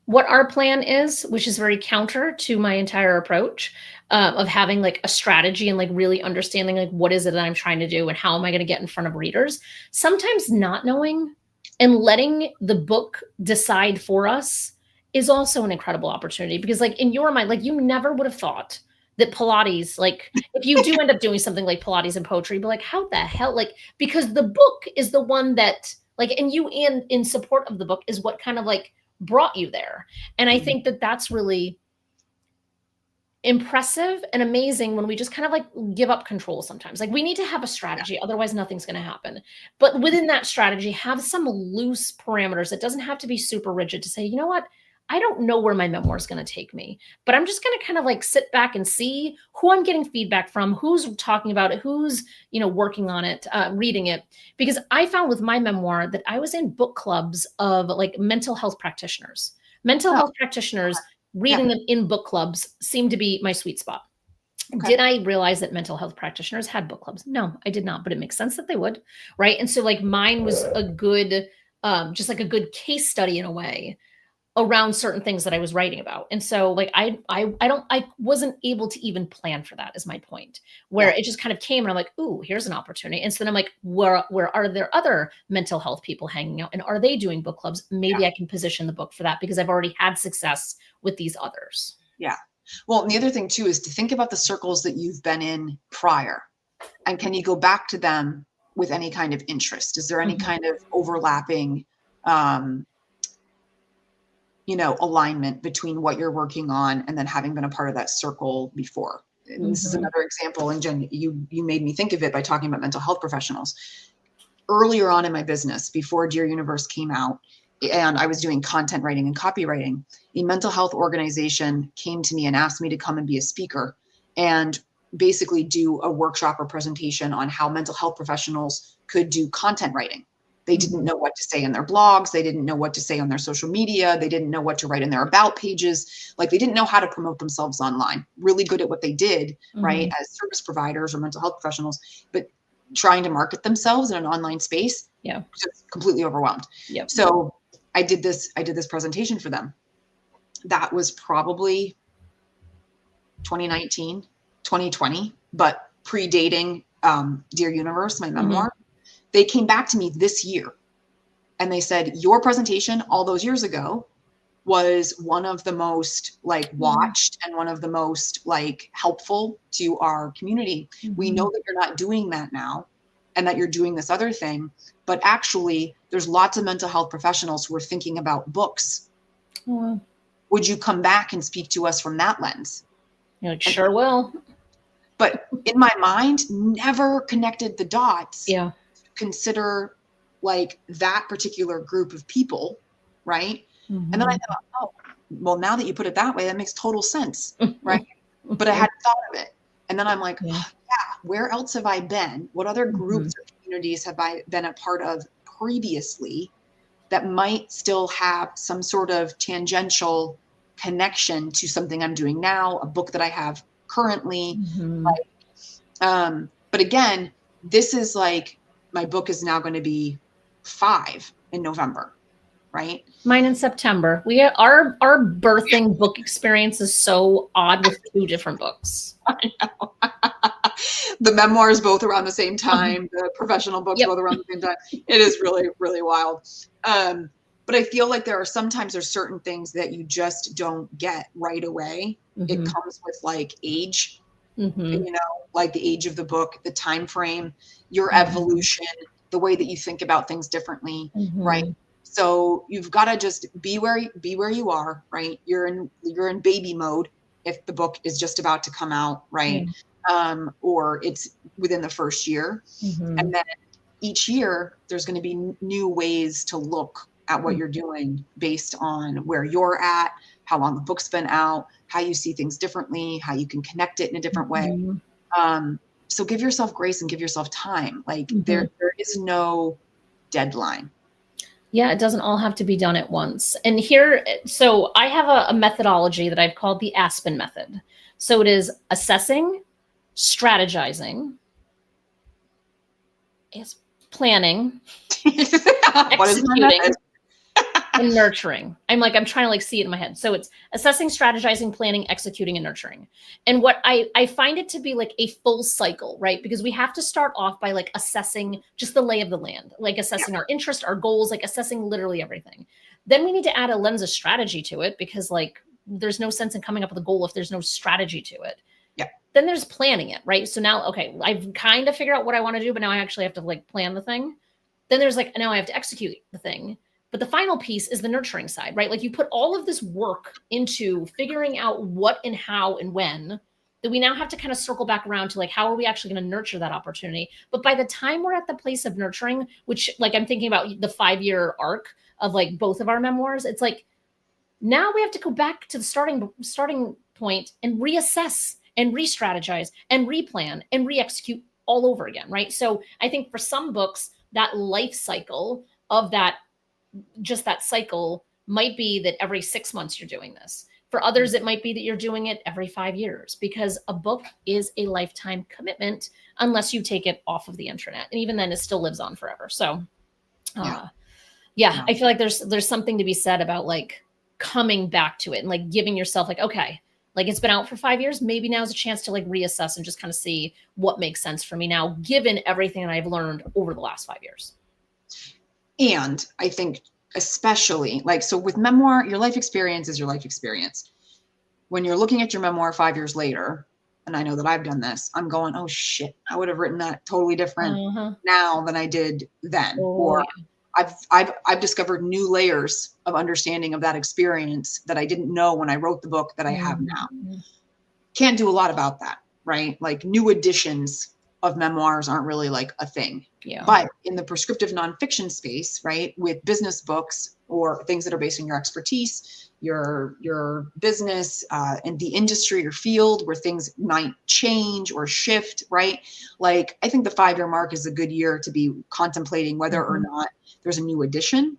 [SPEAKER 1] what our plan is, which is very counter to my entire approach of having like a strategy and like really understanding like what is it that I'm trying to do and how am I going to get in front of readers. Sometimes not knowing and letting the book decide for us is also an incredible opportunity, because like in your mind, like you never would have thought that Pilates, like if you do end up doing something like Pilates and poetry, but like how the hell, like, because the book is the one that like, and you in support of the book is what kind of like brought you there. And I think that that's really impressive and amazing when we just kind of like give up control sometimes. Like we need to have a strategy, otherwise nothing's going to happen. But within that strategy, have some loose parameters. It doesn't have to be super rigid to say, you know what? I don't know where my memoir is going to take me, but I'm just going to kind of like sit back and see who I'm getting feedback from, who's talking about it, who's, you know, working on it, reading it. Because I found with my memoir that I was in book clubs of like mental health practitioners. Mental health practitioners reading them in book clubs seemed to be my sweet spot. Did I realize that mental health practitioners had book clubs? No, I did not, but it makes sense that they would, right? And so like mine was a good, just like a good case study in a way around certain things that I was writing about. And so like I wasn't able to even plan for that, is my point. Where
[SPEAKER 2] Yeah.
[SPEAKER 1] it just kind of came and I'm like, ooh, here's an opportunity. And so then I'm like, where are there other mental health people hanging out? And are they doing book clubs? Maybe I can position the book for that because I've already had success with these others.
[SPEAKER 2] Yeah. Well, and the other thing too is to think about the circles that you've been in prior. And can you go back to them with any kind of interest? Is there any kind of overlapping, alignment between what you're working on and then having been a part of that circle before? And this is another example. And Jen, you made me think of it by talking about mental health professionals. Earlier on in my business, before Dear Universe came out, and I was doing content writing and copywriting, a mental health organization came to me and asked me to come and be a speaker and basically do a workshop or presentation on how mental health professionals could do content writing. They didn't know what to say in their blogs. They didn't know what to say on their social media. They didn't know what to write in their about pages. Like, they didn't know how to promote themselves online. Really good at what they did, right, as service providers or mental health professionals, but trying to market themselves in an online space, just completely overwhelmed. So I did this presentation for them. That was probably 2019, 2020, but predating Dear Universe, my memoir. They came back to me this year and they said, your presentation all those years ago was one of the most like watched and one of the most like helpful to our community. We know that you're not doing that now and that you're doing this other thing, but actually there's lots of mental health professionals who are thinking about books. Would you come back and speak to us from that lens?
[SPEAKER 1] You're like, sure will.
[SPEAKER 2] But in my mind, never connected the dots.
[SPEAKER 1] Yeah.
[SPEAKER 2] Consider like that particular group of people, right? And then I thought, oh, well, now that you put it that way, that makes total sense, right? But I hadn't thought of it. And then I'm like, where else have I been? What other groups or communities have I been a part of previously that might still have some sort of tangential connection to something I'm doing now, a book that I have currently? But again, this is like, my book is now going to be 5 in November, right?
[SPEAKER 1] Mine in September. Our birthing book experience is so odd with 2 different books.
[SPEAKER 2] I know. The memoirs both around the same time, the professional books both around the same time. It is really, really wild. But I feel like there's certain things that you just don't get right away. It comes with like age, like the age of the book, the time frame, your evolution, the way that you think about things differently, right? So you've got to just be where you are, right? You're in baby mode if the book is just about to come out, right? Or it's within the first year. And then each year there's going to be new ways to look at what you're doing based on where you're at, how long the book's been out, how you see things differently, how you can connect it in a different way. So give yourself grace and give yourself time. Like there is no deadline.
[SPEAKER 1] Yeah, it doesn't all have to be done at once. And here, so I have a methodology that I've called the Aspen method. So it is assessing, strategizing, it's planning, executing, and nurturing. I'm trying to like see it in my head. So it's assessing, strategizing, planning, executing, and nurturing. And what I find it to be like a full cycle, right? Because we have to start off by like assessing just the lay of the land, like assessing our interest, our goals, like assessing literally everything. Then we need to add a lens of strategy to it because like there's no sense in coming up with a goal if there's no strategy to it. Then there's planning it, right? So now, okay, I've kind of figured out what I want to do, but now I actually have to like plan the thing. Then there's like, now I have to execute the thing. But the final piece is the nurturing side, right? Like you put all of this work into figuring out what and how and when, that we now have to kind of circle back around to like, how are we actually going to nurture that opportunity? But by the time we're at the place of nurturing, which like I'm thinking about the 5-year arc of like both of our memoirs, it's like, now we have to go back to the starting point and reassess and re-strategize and replan and re-execute all over again, right? So I think for some books, that life cycle of that, just that cycle might be that every 6 months you're doing this. For others, it might be that you're doing it every 5 years because a book is a lifetime commitment unless you take it off of the internet. And even then it still lives on forever. So I feel like there's something to be said about like coming back to it and like giving yourself like, okay, like it's been out for 5 years. Maybe now's a chance to like reassess and just kind of see what makes sense for me now, given everything that I've learned over the last 5 years.
[SPEAKER 2] And I think especially like, so with memoir, your life experience is your life experience. When you're looking at your memoir 5 years later, and I know that I've done this, I'm going, oh shit, I would have written that totally different now than I did then. Or I've discovered new layers of understanding of that experience that I didn't know when I wrote the book that I have now. Can't do a lot about that, right? Like new editions of memoirs aren't really like a thing.
[SPEAKER 1] Yeah.
[SPEAKER 2] But in the prescriptive nonfiction space, right, with business books or things that are based on your expertise, your business and the industry or field where things might change or shift, right? Like I think the 5-year mark is a good year to be contemplating whether or not there's a new edition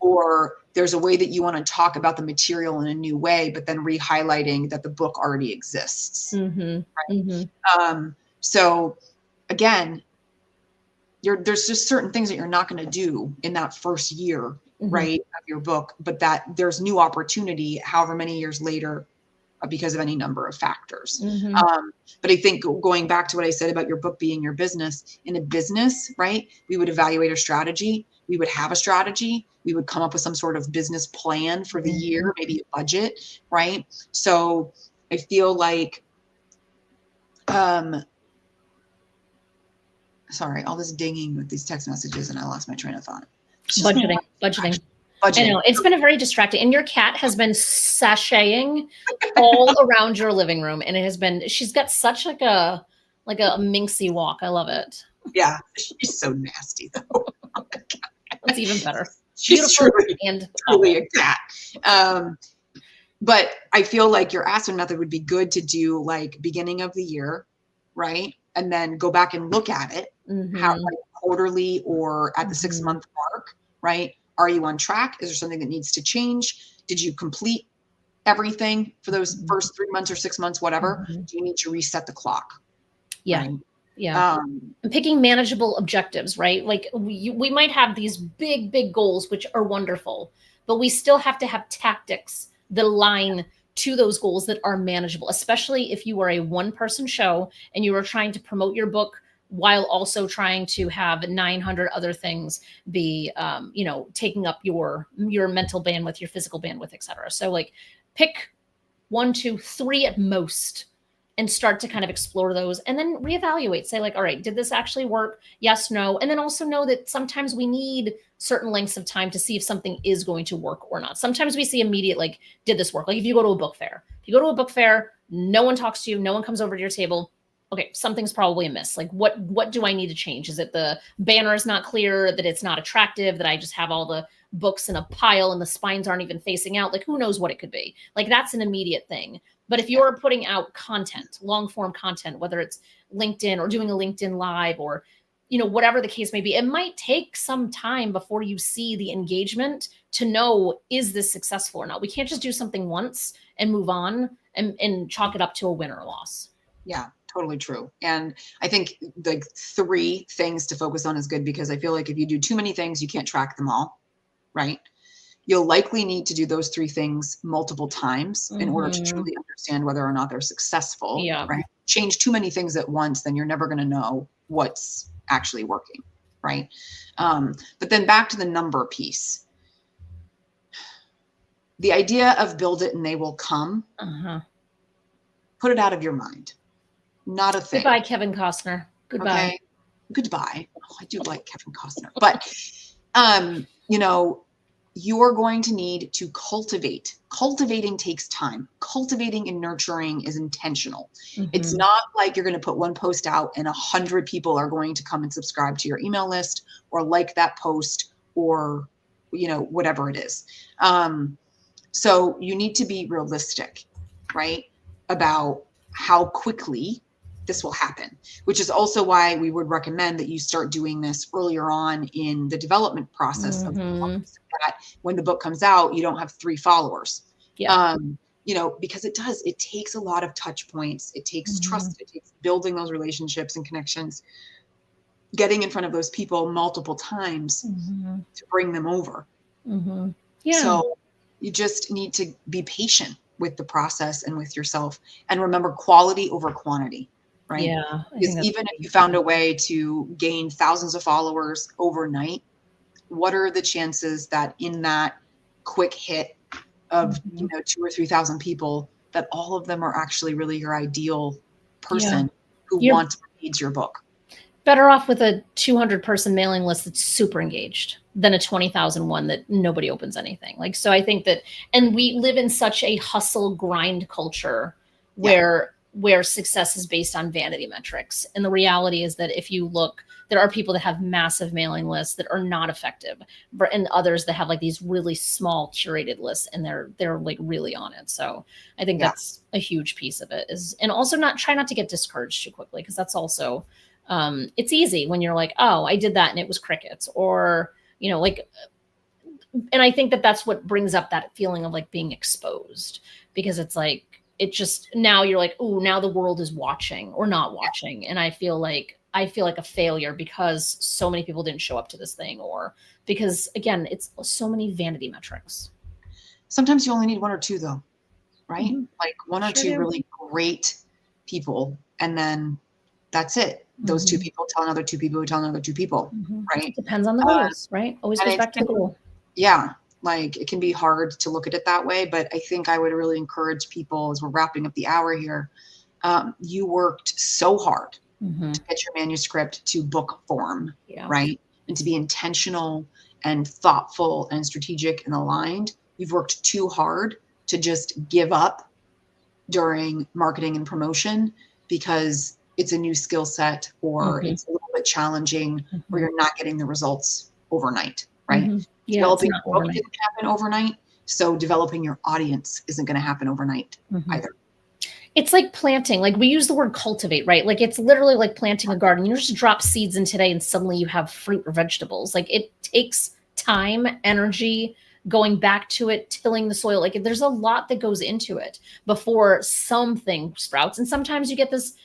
[SPEAKER 2] or there's a way that you want to talk about the material in a new way, but then re-highlighting that the book already exists. Right? So again, there's just certain things that you're not going to do in that first year, right, of your book, but that there's new opportunity however many years later because of any number of factors. But I think going back to what I said about your book being your business, in a business, right, we would evaluate our strategy. We would have a strategy. We would come up with some sort of business plan for the year, maybe a budget, right? So I feel like, sorry, all this dinging with these text messages and I lost my train of thought.
[SPEAKER 1] Budgeting. I know it's been a very distracting, and your cat has been sashaying all around your living room, and it has been. She's got such like a minxy walk. I love it.
[SPEAKER 2] Yeah, she's so nasty though.
[SPEAKER 1] It's even better.
[SPEAKER 2] She's truly a cat. But I feel like your Aspen method would be good to do like beginning of the year, right? And then go back and look at it, how like quarterly or at the 6-month mark, right? Are you on track? Is there something that needs to change? Did you complete everything for those first 3 months or 6 months, whatever? Do you need to reset the clock?
[SPEAKER 1] Yeah.
[SPEAKER 2] Right?
[SPEAKER 1] Yeah. And picking manageable objectives, right? Like we might have these big goals, which are wonderful, but we still have to have tactics that align to those goals that are manageable, especially if you are a one-person show and you are trying to promote your book while also trying to have 900 other things be, taking up your mental bandwidth, your physical bandwidth, et cetera. So like pick 1, 2, 3 at most and start to kind of explore those and then reevaluate, say like, all right, did this actually work? Yes, no. And then also know that sometimes we need certain lengths of time to see if something is going to work or not. Sometimes we see immediate, like, did this work? Like if you go to a book fair, no one talks to you, no one comes over to your table. Okay, something's probably amiss. Like what do I need to change? Is it the banner is not clear, that it's not attractive, that I just have all the books in a pile and the spines aren't even facing out? Like who knows what it could be? Like that's an immediate thing. But if you're putting out content, long form content, whether it's LinkedIn or doing a LinkedIn live or, whatever the case may be, it might take some time before you see the engagement to know, is this successful or not? We can't just do something once and move on and chalk it up to a win or a loss.
[SPEAKER 2] Yeah, totally true. And I think like 3 things to focus on is good, because I feel like if you do too many things, you can't track them all, right? You'll likely need to do those 3 things multiple times in order to truly understand whether or not they're successful.
[SPEAKER 1] Yeah.
[SPEAKER 2] Right? Change too many things at once, then you're never going to know what's actually working. Right. But then back to the number piece. The idea of build it and they will come. Put it out of your mind. Not a thing.
[SPEAKER 1] Goodbye, Kevin Costner. Goodbye.
[SPEAKER 2] Okay? Goodbye. Oh, I do like Kevin Costner. But, you're going to need to cultivate. Cultivating takes time. Cultivating and nurturing is intentional. It's not like you're going to put one post out and 100 people are going to come and subscribe to your email list or like that post or, whatever it is. So you need to be realistic, right, about how quickly this will happen, which is also why we would recommend that you start doing this earlier on in the development process of the book, so that when the book comes out, you don't have 3 followers.
[SPEAKER 1] Yeah.
[SPEAKER 2] Because it takes a lot of touch points. It takes trust. It takes building those relationships and connections, getting in front of those people multiple times to bring them over.
[SPEAKER 1] Yeah.
[SPEAKER 2] So, You just need to be patient with the process and with yourself, and remember quality over quantity, right?
[SPEAKER 1] Yeah, I
[SPEAKER 2] Because
[SPEAKER 1] think that's
[SPEAKER 2] even if
[SPEAKER 1] great.
[SPEAKER 2] you found a way to gain thousands of followers overnight, what are the chances that in that quick hit of,
[SPEAKER 1] Mhm.
[SPEAKER 2] 2 or 3,000 people, that all of them are actually really your ideal
[SPEAKER 1] Yeah.
[SPEAKER 2] person who
[SPEAKER 1] You're
[SPEAKER 2] wants or needs your book?
[SPEAKER 1] better off with a 200-person mailing list that's super engaged than a 20,000 one that nobody opens anything. Like, so I think that, and we live in such a hustle grind culture
[SPEAKER 2] Yeah.
[SPEAKER 1] where success is based on vanity metrics. And the reality is that if you look, there are people that have massive mailing lists that are not effective, and others that have like these really small curated lists and they're like really on it. So I think
[SPEAKER 2] Yeah.
[SPEAKER 1] that's a huge piece of it, is, and also not try not to get discouraged too quickly, because that's also, it's easy when you're like, oh, I did that and it was crickets, or, like, and I think that that's what brings up that feeling of like being exposed, because it's like, it just, now you're like, oh, now the world is watching or not watching. And I feel like a failure because so many people didn't show up to this thing, or because again, it's so many vanity metrics.
[SPEAKER 2] Sometimes you only need one or two, though, right?
[SPEAKER 1] Mm-hmm.
[SPEAKER 2] Like one or
[SPEAKER 1] Sure
[SPEAKER 2] two
[SPEAKER 1] do.
[SPEAKER 2] really great people, and then that's it. Those two
[SPEAKER 1] Mm-hmm.
[SPEAKER 2] people tell another two people who tell another two people,
[SPEAKER 1] Mm-hmm.
[SPEAKER 2] right?
[SPEAKER 1] It depends on the
[SPEAKER 2] Uh,
[SPEAKER 1] goals, right? Always
[SPEAKER 2] and
[SPEAKER 1] goes
[SPEAKER 2] it
[SPEAKER 1] back to the
[SPEAKER 2] can,
[SPEAKER 1] goal.
[SPEAKER 2] yeah, like it can be hard to look at it that way, but I think I would really encourage people, as we're wrapping up the hour here, you worked so hard
[SPEAKER 1] Mm-hmm.
[SPEAKER 2] to get your manuscript to book form,
[SPEAKER 1] Yeah.
[SPEAKER 2] right? And to be intentional and thoughtful and strategic and aligned. You've worked too hard to just give up during marketing and promotion because it's a new skill set, or
[SPEAKER 1] Mm-hmm.
[SPEAKER 2] it's a little bit challenging, or
[SPEAKER 1] Mm-hmm.
[SPEAKER 2] you're not getting the results overnight, right?
[SPEAKER 1] Mm-hmm. Yeah, it's
[SPEAKER 2] Developing
[SPEAKER 1] not
[SPEAKER 2] your book
[SPEAKER 1] overnight.
[SPEAKER 2] didn't happen overnight. So developing your audience isn't going to happen overnight
[SPEAKER 1] Mm-hmm.
[SPEAKER 2] either.
[SPEAKER 1] It's like planting. Like, we use the word cultivate, right? Like, it's literally like planting a garden. You just drop seeds in today and suddenly you have fruit or vegetables. Like, it takes time, energy, going back to it, tilling the soil. Like, there's a lot that goes into it before something sprouts. And sometimes you get this,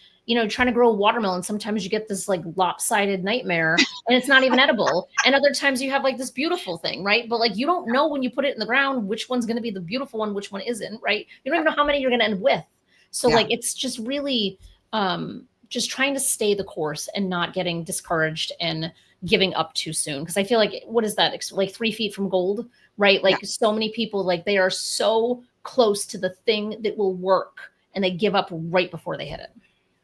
[SPEAKER 1] trying to grow a watermelon, sometimes you get this like lopsided nightmare and it's not even edible. And other times you have like this beautiful thing, right? But like, you don't know when you put it in the ground which one's going to be the beautiful one, which one isn't, right? You don't even know how many you're going to end with. So
[SPEAKER 2] Yeah.
[SPEAKER 1] like, it's just really just trying to stay the course and not getting discouraged and giving up too soon. Cause I feel like, what is that? Like 3 feet from gold, right?
[SPEAKER 2] Yeah.
[SPEAKER 1] Like, so many people, like, they are so close to the thing that will work and they give up right before they hit it.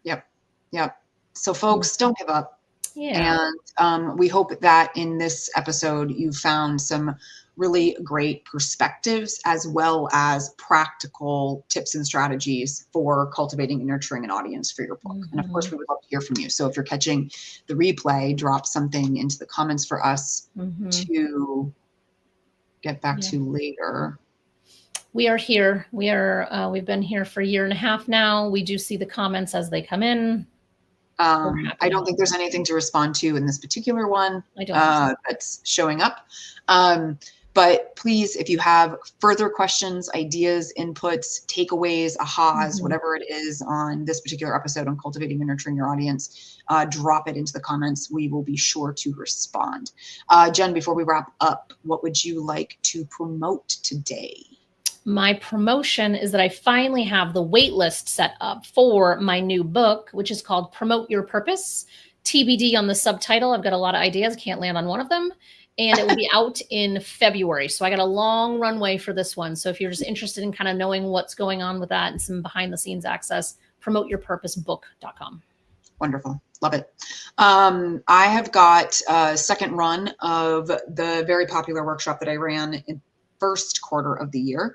[SPEAKER 2] Yep. Yep. So folks, don't give up.
[SPEAKER 1] Yeah.
[SPEAKER 2] And we hope that in this episode, you found some really great perspectives, as well as practical tips and strategies for cultivating and nurturing an audience for your book. And of course, we would love to hear from you. So if you're catching the replay, drop something into the comments for us to get back to later.
[SPEAKER 1] We are here. We've been here for a year and a half now. We do see the comments as they come in.
[SPEAKER 2] I don't think there's anything to respond to in this particular one that's showing up. But please, if you have further questions, ideas, inputs, takeaways, ahas, whatever it is on this particular episode on cultivating and nurturing your audience, drop it into the comments. We will be sure to respond. Jen, before we wrap up, what would you like to promote today?
[SPEAKER 1] My promotion is that I finally have the wait list set up for my new book, which is called Promote Your Purpose. TBD on the subtitle. I've got a lot of ideas, can't land on one of them. And it will be out in February. So I got a long runway for this one. So if you're just interested in kind of knowing what's going on with that and some behind the scenes access, promoteyourpurposebook.com.
[SPEAKER 2] Wonderful. Love it. I have got a second run of the very popular workshop that I ran in first quarter of the year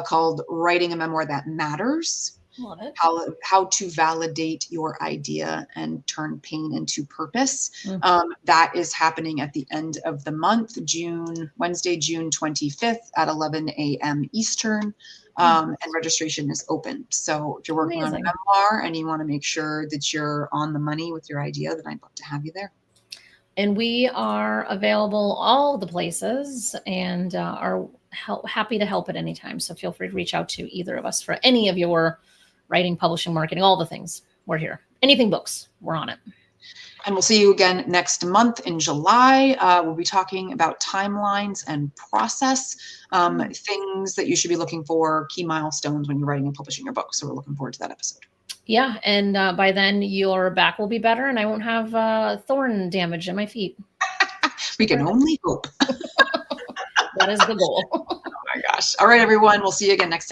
[SPEAKER 2] called Writing a Memoir That Matters.
[SPEAKER 1] Love it.
[SPEAKER 2] How to validate your idea and turn pain into purpose. That is happening at the end of the month, Wednesday, June 25th at 11 a.m. Eastern. And registration is open. So if you're working on a memoir and you want to make sure that you're on the money with your idea, then I'd love to have you there.
[SPEAKER 1] And we are available all the places and are happy to help at any time. So feel free to reach out to either of us for any of your writing, publishing, marketing, all the things. We're here. Anything books, we're on it.
[SPEAKER 2] And we'll see you again next month in July. We'll be talking about timelines and process, things that you should be looking for, key milestones when you're writing and publishing your book. So we're looking forward to that episode.
[SPEAKER 1] Yeah, and by then your back will be better and I won't have thorn damage in my feet.
[SPEAKER 2] We can only hope.
[SPEAKER 1] That is the goal.
[SPEAKER 2] Oh my gosh. All right, everyone. We'll see you again next time.